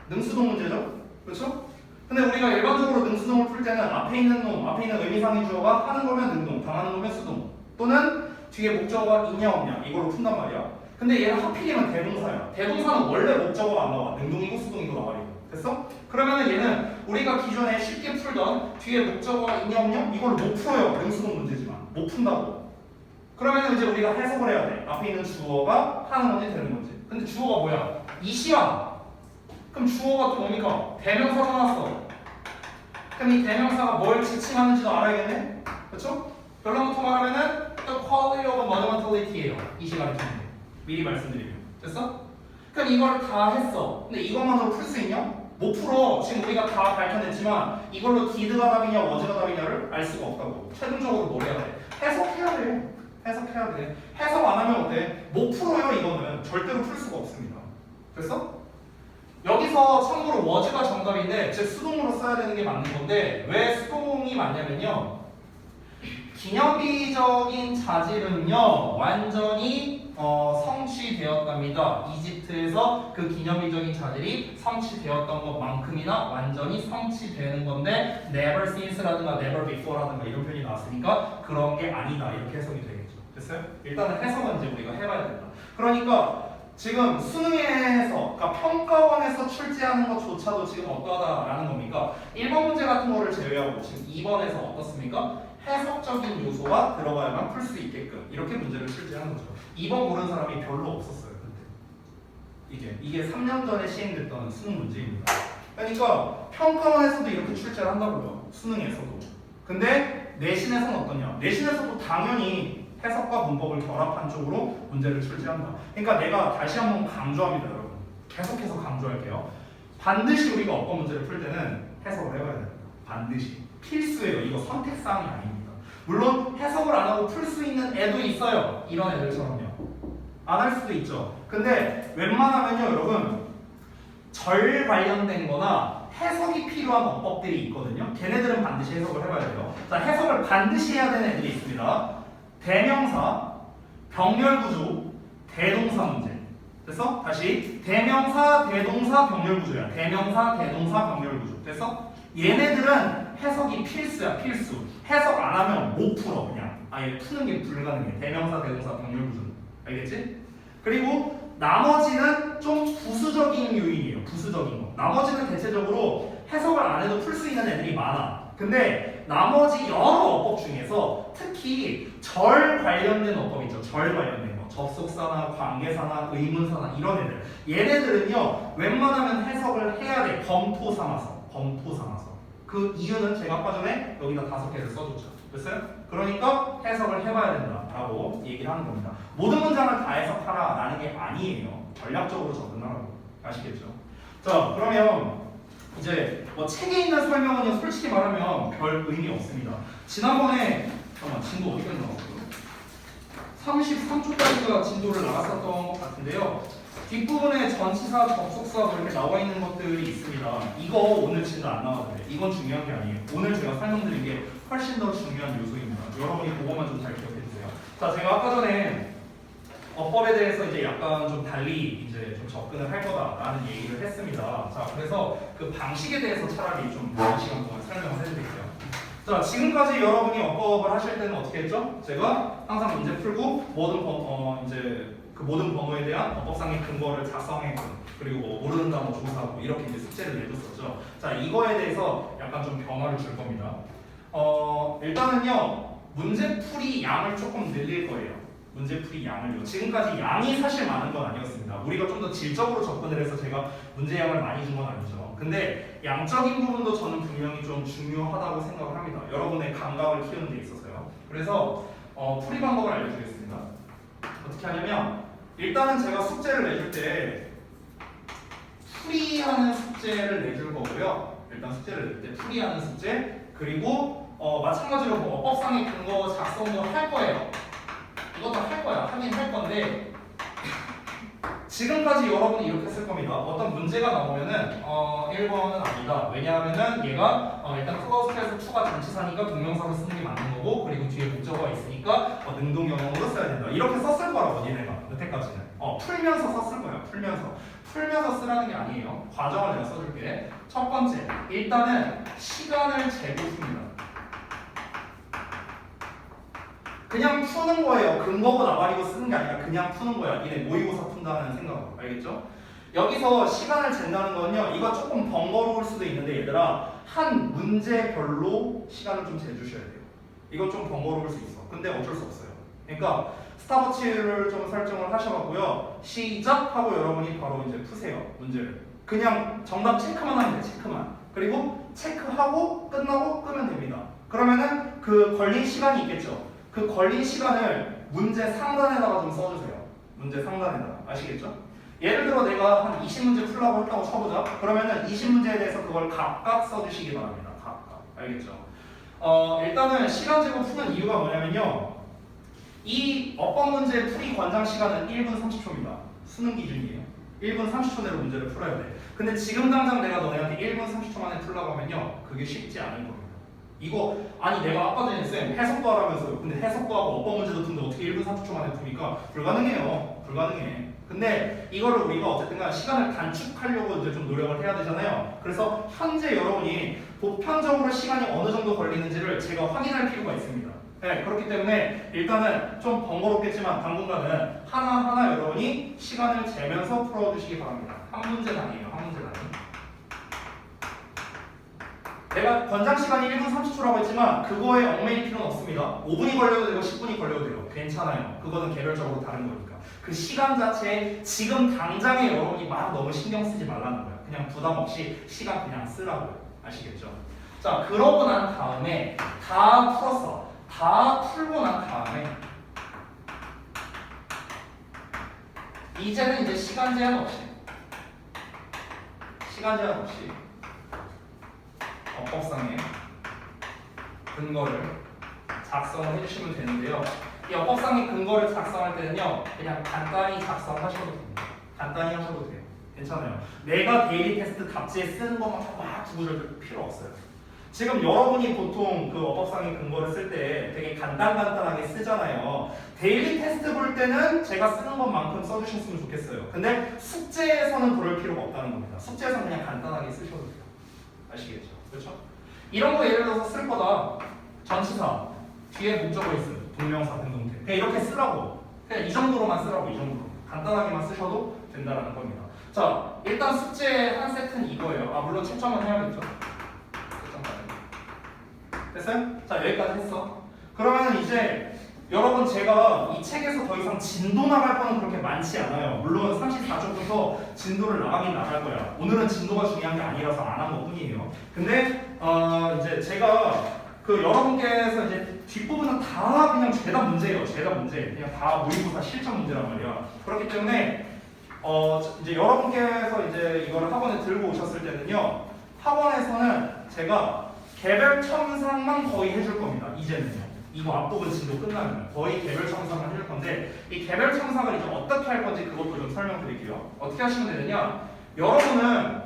능수동 문제죠? 그렇죠? 근데 우리가 일반적으로 능수동을 풀 때는 앞에 있는 놈, 앞에 있는 의미상의 주어가 하는 거면 능동, 당하는 거면 수동, 또는 뒤에 목적어가 있냐 없냐 이걸로 푼단 말이야. 근데 얘는 하필이면 대동사야. 대동사는 원래 목적어가 안 나와. 능동이고 수동이고 나와요. 됐어? 그러면은 얘는 우리가 기존에 쉽게 풀던 뒤에 목적어가 있냐 없냐 이걸로 못 풀어요. 능수동 문제지만 못 푼다고. 그러면은 이제 우리가 해석을 해야 돼. 앞에 있는 주어가 하는 건지 되는 건지. 근데 주어가 뭐야? 이시야. 그럼 주어가 또 뭡니까? 대명사가 나왔어. 그럼 이 대명사가 뭘 지칭하는지도 알아야겠네? 그렇죠? 결론부터 말하면은 the quality of monumentality예요. 이 시간에 듣는 미리 말씀드리면. 됐어? 그럼 이걸 다 했어. 근데 이것만으로 풀 수 있냐? 못 풀어. 지금 우리가 다 밝혀냈지만 이걸로 did가 답이냐 was가 답이냐를 알 수가 없다고. 최종적으로 뭘 해야 돼? 해석해야 돼. 해석해야 돼. 해석 안 하면 어때? 못 풀어요. 이거는 절대로 풀 수가 없습니다. 됐어? 여기서 참고로 was가 정답인데 즉 수동으로 써야 되는 게 맞는 건데 왜 수동이 맞냐면요, 기념비적인 자질은요 완전히 성취되었답니다. 이집트에서 그 기념비적인 자질이 성취되었던 것만큼이나 완전히 성취되는 건데 never since라든가 never before라든가 이런 표현이 나왔으니까 그런 게 아니다 이렇게 해석이 되겠죠. 됐어요? 일단은 해석은 이제 우리가 해봐야 된다. 그러니까 지금 수능에서 그러니까 평가원에서 출제하는 것조차도 지금 어떠하다라는 겁니까? 1번 문제 같은 거를 제외하고 지금 2번에서 어떻습니까? 해석적인 요소가 들어가야만 풀 수 있게끔 이렇게 문제를 출제하는 거죠. 2번 고른 사람이 별로 없었어요. 그때 이게 3년 전에 시행됐던 수능 문제입니다. 그러니까 평가원에서도 이렇게 출제를 한다고요. 수능에서도. 근데 내신에서는 어떠냐? 내신에서도 당연히 해석과 문법을 결합한 쪽으로 문제를 출제한다. 그러니까 내가 다시 한번 강조합니다, 여러분. 계속해서 강조할게요. 반드시 우리가 어법 문제를 풀 때는 해석을 해봐야 됩니다. 반드시. 필수예요. 이거 선택사항이 아닙니다. 물론 해석을 안 하고 풀 수 있는 애도 있어요. 이런 애들처럼요. 안 할 수도 있죠. 근데 웬만하면요, 여러분 절 관련된 거나 해석이 필요한 어법들이 있거든요. 걔네들은 반드시 해석을 해봐야 돼요. 자, 해석을 반드시 해야 되는 애들이 있습니다. 대명사, 병렬구조, 대동사 문제. 됐어? 다시 대명사, 대동사, 병렬구조야. 대명사, 대동사, 병렬구조. 됐어? 얘네들은 해석이 필수야, 필수. 해석 안 하면 못 풀어, 그냥. 아예 푸는 게 불가능해. 대명사, 대동사, 병렬구조. 알겠지? 그리고 나머지는 좀 부수적인 요인이에요. 부수적인 거. 나머지는 대체적으로 해석을 안 해도 풀 수 있는 애들이 많아. 근데 나머지 여러 어법 중에서 특히 절 관련된 어법 있죠. 절 관련된 거. 접속사나 관계사나 의문사나 이런 애들. 얘네들은요. 웬만하면 해석을 해야 돼. 검토 삼아서. 검토 삼아서. 그 이유는 제가 아까 전에 여기다 5개를 써줬죠. 됐어요? 그러니까 해석을 해봐야 된다라고 얘기를 하는 겁니다. 모든 문장을 다 해석하라라는 게 아니에요. 전략적으로 접근하라고. 아시겠죠? 자, 그러면 이제 뭐 책에 있는 설명은요 솔직히 말하면 별 의미 없습니다. 지난번에 잠깐만 진도 어디까지 나왔어요? 33초까지가 진도를 나갔었던 것 같은데요. 뒷부분에 전치사, 접속사 뭐 이렇게 나와 있는 것들이 있습니다. 이거 오늘 진도 안 나와도 돼. 이건 중요한 게 아니에요. 오늘 제가 설명드린 게 훨씬 더 중요한 요소입니다. 여러분이 그거만 좀 잘 기억해 주세요. 자, 제가 아까 전에 어법에 대해서 이제 약간 좀 달리 이제 좀 접근을 할 거다라는 얘기를 했습니다. 자, 그래서 그 방식에 대해서 차라리 좀 한 시간 동안 설명을 해드릴게요. 자, 지금까지 여러분이 어법을 하실 때는 어떻게 했죠? 제가 항상 문제 풀고 모든 번호에 대한 어법상의 근거를 작성했고 그리고 뭐 모르는 단어 조사하고 이렇게 이제 숙제를 내줬었죠. 자, 이거에 대해서 약간 좀 변화를 줄 겁니다. 일단은요 문제풀이 양을 조금 늘릴 거예요. 문제풀이 양을요. 지금까지 양이 사실 많은 건 아니었습니다. 우리가 좀 더 질적으로 접근을 해서 제가 문제 양을 많이 준 건 아니죠. 근데 양적인 부분도 저는 분명히 좀 중요하다고 생각을 합니다. 여러분의 감각을 키우는 데 있어서요. 그래서 풀이 방법을 알려드리겠습니다. 어떻게 하냐면 일단은 제가 숙제를 내줄 때 풀이하는 숙제를 내줄 거고요. 일단 숙제를 낼 때 풀이하는 숙제 그리고 마찬가지로 뭐 어법상의 근거 작성도 할 거예요. 이것도 할 거야. 하긴 할 건데 지금까지 여러분이 이렇게 쓸 겁니다. 어떤 문제가 나오면은 1번은 아니다. 왜냐하면은 얘가 일단 클러스터에서 2가 전치사니까 동명사로 쓰는 게 맞는 거고 그리고 뒤에 목적어가 있으니까 능동영어로 써야 된다. 이렇게 썼을 거라고 얘네가 여태까지는 풀면서 썼을 거야. 풀면서 쓰라는 게 아니에요. 과정을 내가 써줄게. 첫 번째, 일단은 시간을 재고 풉니다. 그냥 푸는 거예요. 근거고 나발이고 쓰는 게 아니라 그냥 푸는 거야. 니네 모의고사 푼다는 생각으로. 알겠죠? 여기서 시간을 잰다는 건요. 이거 조금 번거로울 수도 있는데 얘들아 한 문제별로 시간을 좀 재주셔야 돼요. 이거 좀 번거로울 수 있어. 근데 어쩔 수 없어요. 그러니까 스탑워치를 좀 설정을 하셔갖고요. 시작하고 여러분이 바로 이제 푸세요. 문제를. 그냥 정답 체크만 하면 돼. 체크만. 그리고 체크하고 끝나고 끄면 됩니다. 그러면은 그 걸린 시간이 있겠죠. 그 걸린 시간을 문제 상단에다가 좀 써주세요. 문제 상단에다가. 아시겠죠? 예를 들어 내가 한 20문제 풀라고 했다고 쳐보자. 그러면은 20문제에 대해서 그걸 각각 써주시기 바랍니다. 각각. 알겠죠? 일단은 시간 재고 푸는 이유가 뭐냐면요. 이 어법 문제 풀이 권장 시간은 1분 30초입니다. 수능 기준이에요. 1분 30초 내로 문제를 풀어야 돼. 근데 지금 당장 내가 너네한테 1분 30초 만에 풀라고 하면요. 그게 쉽지 않을 겁니다. 이거 아니 내가 아까 전에 쌤 해석도 하라면서요. 근데 해석도 하고 어법 문제도 푸는데 어떻게 1분 30초 만에 풉니까? 불가능해요. 불가능해. 근데 이거를 우리가 어쨌든 시간을 단축하려고 이제 좀 노력을 해야 되잖아요. 그래서 현재 여러분이 보편적으로 시간이 어느 정도 걸리는지를 제가 확인할 필요가 있습니다. 네, 그렇기 때문에 일단은 좀 번거롭겠지만 당분간은 하나하나 여러분이 시간을 재면서 풀어주시기 바랍니다. 한 문제 단위예요. 한 문제 단위. 내가 권장 시간이 1분 30초라고 했지만 그거에 얽매일 필요는 없습니다. 5분이 걸려도 되고 10분이 걸려도 돼요. 괜찮아요. 그거는 개별적으로 다른 거니까. 그 시간 자체에 지금 당장에 여러분이 막 너무 신경 쓰지 말라는 거예요. 그냥 부담 없이 시간 그냥 쓰라고요. 아시겠죠? 자, 그러고 난 다음에 다 풀었어. 다 풀고 난 다음에 이제는 이제 시간 제한 없이 어법상의 근거를 작성을 해주시면 되는데요. 이 어법상의 근거를 작성할 때는요, 그냥 간단히 작성하셔도 됩니다. 간단히 하셔도 돼요. 괜찮아요. 내가 데일리 테스트 답지에 쓰는 것만 막 구구절 필요 없어요. 지금 여러분이 보통 그 어법상의 근거를 쓸 때 되게 간단하게 쓰잖아요. 데일리 테스트 볼 때는 제가 쓰는 것만큼 써주셨으면 좋겠어요. 근데 숙제에서는 그럴 필요가 없다는 겁니다. 숙제에서는 그냥 간단하게 쓰셔도 돼요. 아시겠죠? 그렇죠? 이런 거 예를 들어서 쓸 거다. 전치사 뒤에 목적어 있음, 동명사, 등동태. 그냥 이렇게 쓰라고. 그냥 이 정도로만 쓰라고. 이 정도로. 간단하게만 쓰셔도 된다는 겁니다. 자, 일단 숙제 한 세트는 이거예요. 아, 물론 채점은 해야겠죠. 됐어요? 자, 여기까지 했어. 그러면 이제 여러분 제가 이 책에서 더 이상 진도 나갈 거는 그렇게 많지 않아요. 물론 34쪽부터 진도를 나가긴 나갈 거야. 오늘은 진도가 중요한 게 아니라서 안 한 것뿐이에요. 근데 이제 제가 그 여러분께서 이제 뒷부분은 다 그냥 죄다 문제예요. 죄다 문제. 그냥 다 모의고사 실전 문제란 말이야. 그렇기 때문에 이제 여러분께서 이제 이거를 학원에 들고 오셨을 때는요. 학원에서는 제가 개별 첨삭만 거의 해줄 겁니다. 이제는요. 이거 앞부분 진도 끝나면 거의 개별 첨삭만 해줄 건데 이 개별 첨삭을 이제 어떻게 할 건지 그것도 좀 설명드릴게요. 어떻게 하시면 되느냐? 여러분은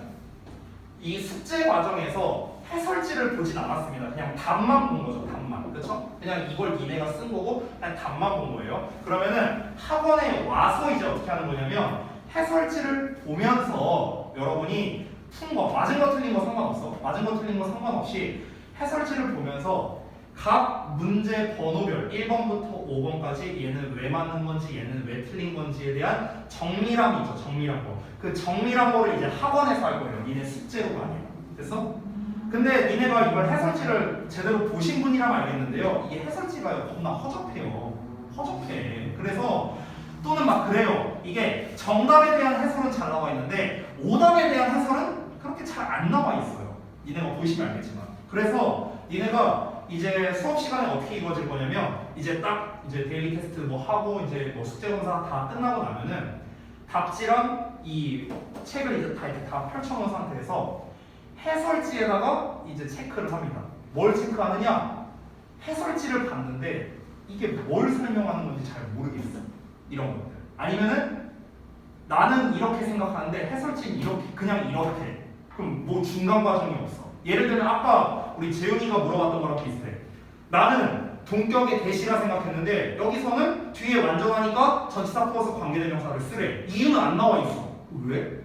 이 숙제 과정에서 해설지를 보진 않았습니다. 그냥 답만 본 거죠. 답만. 그렇죠? 그냥 이걸 니네가 쓴 거고 그냥 답만 본 거예요. 그러면은 학원에 와서 이제 어떻게 하는 거냐면 해설지를 보면서 여러분이 푼 거, 맞은 거 틀린 거 상관없어. 맞은 거 틀린 거 상관없이 해설지를 보면서 각 문제 번호별 1번부터 5번까지 얘는 왜 맞는 건지 얘는 왜 틀린 건지에 대한 정밀함이 있죠. 정밀한 거. 그 정밀한 거를 이제 학원에서 할 거예요. 니네 숙제로가 아니에요. 됐어? 근데 니네가 이걸 해설지를 제대로 보신 분이라면 알겠는데요. 이게 해설지가 겁나 허접해요. 허접해. 그래서 또는 막 그래요. 이게 정답에 대한 해설은 잘 나와 있는데 오답에 대한 해설은 그렇게 잘 안 나와 있어요. 니네가 보시면 알겠지만. 그래서 니네가 이제 수업 시간에 어떻게 이루어질 거냐면 이제 딱 이제 데일리 테스트 뭐 하고 이제 뭐 숙제 검사 다 끝나고 나면은 답지랑 이 책을 이제 다 이렇게 다 펼쳐놓은 상태에서 해설지에다가 이제 체크를 합니다. 뭘 체크하느냐? 해설지를 봤는데 이게 뭘 설명하는 건지 잘 모르겠어. 이런 것들. 아니면은 나는 이렇게 생각하는데 해설지는 이렇게 그냥 이렇게. 그럼 뭐 중간 과정이 없어. 예를 들면 아까 우리 재윤이가 물어봤던 거랑 비슷해. 나는 동격의 대시라 생각했는데 여기서는 뒤에 완전하니까 전치사 플러스 관계대명사를 쓰래. 이유는 안 나와 있어. 왜?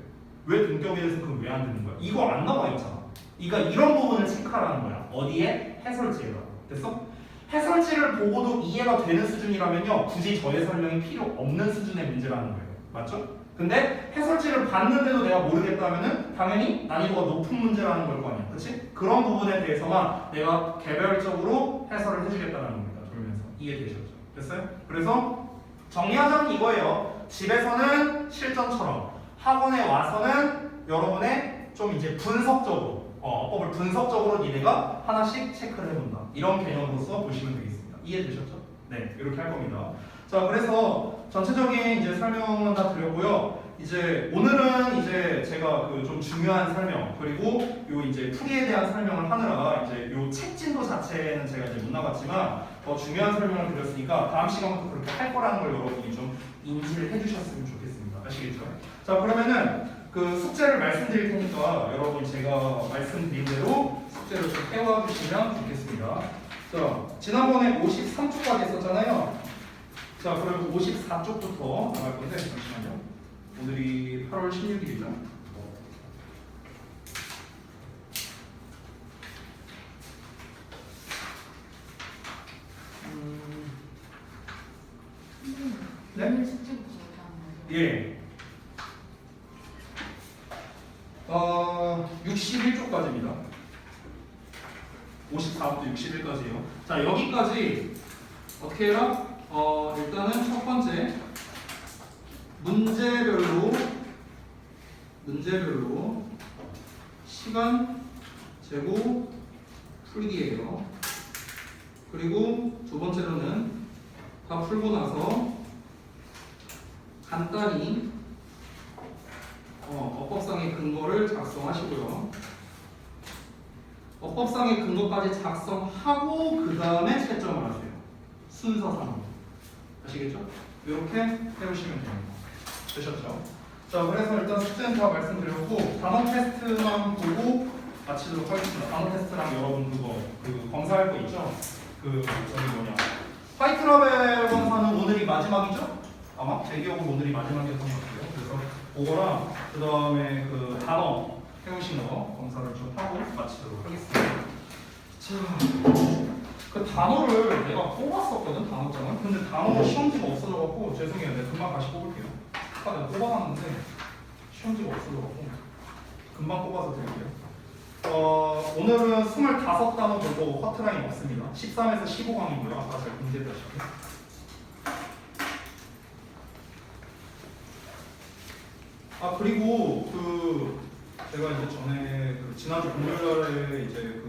왜 동격에 대해서 그건 왜 안 되는 거야? 이거 안 나와 있잖아. 그러니까 이런 부분을 체크하라는 거야. 어디에? 해설지에다. 됐어? 해설지를 보고도 이해가 되는 수준이라면요. 굳이 저의 설명이 필요 없는 수준의 문제라는 거예요. 맞죠? 근데 해설지를 봤는데도 내가 모르겠다면은 당연히 난이도가 높은 문제라는 걸 거 아니야. 그치? 그런 부분에 대해서만 내가 개별적으로 해설을 해주겠다는 겁니다. 돌면서. 이해되셨죠? 됐어요? 그래서 정리하자면 이거예요. 집에서는 실전처럼 학원에 와서는 여러분의 좀 이제 분석적으로 어법을 분석적으로 니네가 하나씩 체크를 해본다. 이런 개념으로서 보시면 되겠습니다. 이해되셨죠? 네, 이렇게 할 겁니다. 자, 그래서 전체적인 이제 설명은 다 드렸고요. 이제 오늘은 이제 제가 그 좀 중요한 설명 그리고 요 이제 풀이에 대한 설명을 하느라 이제 요 책 진도 자체는 제가 이제 못 나갔지만 더 중요한 설명을 드렸으니까 다음 시간부터 그렇게 할 거라는 걸 여러분이 좀 인지를 해주셨으면 좋겠습니다. 아시겠죠? 자, 그러면은 그 숙제를 말씀드릴 테니까 여러분 제가 말씀드린 대로 숙제를 좀 해와 주시면 좋겠습니다. 자, 지난번에 53쪽까지 했었잖아요. 자, 그리고 54쪽부터 나갈 건데 잠시만요. 오늘이 8월 16일이죠. 네? 오늘 숙제부터 하는 거죠? 예. 61쪽까지입니다. 54부터 61까지요. 자, 여기까지 어떻게 해라? 일단은 첫 번째 문제별로 시간 재고 풀기예요. 그리고 두 번째로는 다 풀고 나서 간단히 어법상의 근거를 작성하시고요. 어법상의 근거까지 작성하고 그 다음에 채점을 하세요. 순서상으로. 아시겠죠? 이렇게 해보시면 됩니다. 되셨죠? 자, 그래서 일단 숙제는 다 말씀드렸고 단어 테스트만 보고 마치도록 하겠습니다. 단어 테스트랑 여러분 그 검사할 거 있죠? 저기 뭐냐 화이트라벨 검사는 오늘이 마지막이죠? 아마 제 기억으로 오늘이 마지막이었던 것 같아요. 그래서 그거랑 그 다음에 그 단어 해오신 거 검사를 좀 하고 마치도록 하겠습니다. 자, 그 단어를 내가 뽑았었거든, 단어장을. 근데 단어 시험지가 없어져갖고 죄송해요. 내가 금방 다시 뽑을게요. 아까 내가 뽑아놨는데 시험지가 없어져갖고 금방 뽑아서 드릴게요. 오늘은 25단어 보고 커트라인 없습니다. 13에서 15강이고요. 아까 제가 공지했다시피. 그리고 제가 이제 전에 지난주 금요일날에 이제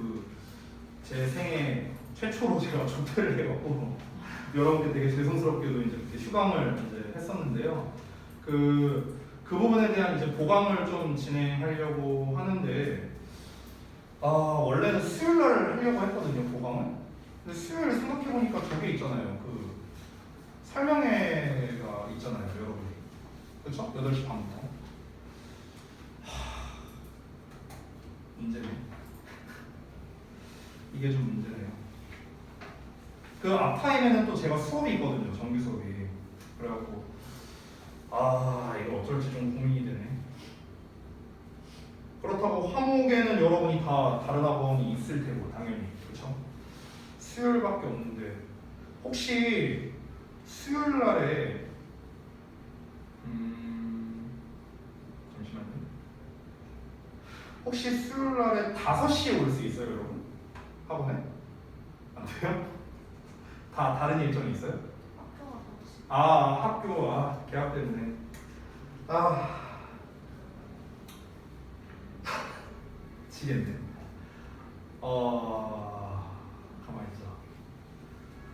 제 생애 최초로 제가 조퇴를 해갖고 여러분께 되게 죄송스럽게도 이제 그렇게 휴강을 이제 했었는데요. 그 부분에 대한 이제 보강을 좀 진행하려고 하는데 원래는 수요일날 하려고 했거든요, 보강을. 근데 수요일 생각해보니까 저게 있잖아요. 설명회가 있잖아요, 여러분이. 그쵸? 8시 반부터. 문제네. 이게 좀 문제네요. 그 앞타임에는 또 제가 수업이 있거든요, 정규 수업이. 그래갖고 이거 어쩔지 좀 고민이 되네. 그렇다고 화목에는 여러분이 다 다른 학원이 있을 테고 당연히 그렇죠? 수요일밖에 없는데 혹시 수요일 날에 잠시만요. 혹시 수요일 날에 5시에 올 수 있어요, 여러분? 학원에? 안 돼요? 다 다른 일정이 있어요? 학교 계약 때문에 미치겠네. 가만히 있자.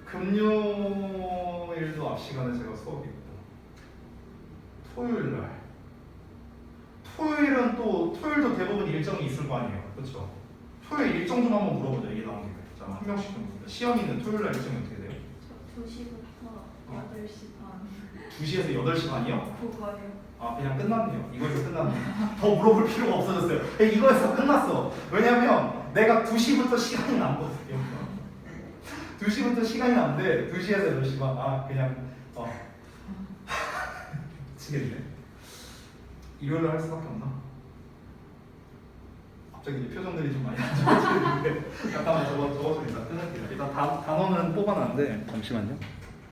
금요일도 앞 시간에 제가 수업이 있고, 토요일도 대부분 일정이 있을 거 아니에요, 그렇죠? 토요일 일정 좀 한번 물어보자. 이게 나온 김에. 자, 한 명씩 좀 봅니다. 시험 있는 토요일 날 일정이 어떻게 돼요? 2시부터 8시 반. 2시에서 8시 반이요? 그거요. 그냥 끝났네요. 이거에서 끝났네요. 더 물어볼 필요가 없어졌어요. 이거에서 끝났어. 왜냐면 내가 2시부터 시간이 남거든요. 2시부터 시간이 남는데 2시에서 8시 반. 그냥 미치겠네. 일요일날 할 수밖에 없나? 갑자기 이제 표정들이 좀 많이 안 좋아지는데 잠깐만 저거 좀 일단 끊을게요. 일단 단어는 뽑아놨는데 잠시만요.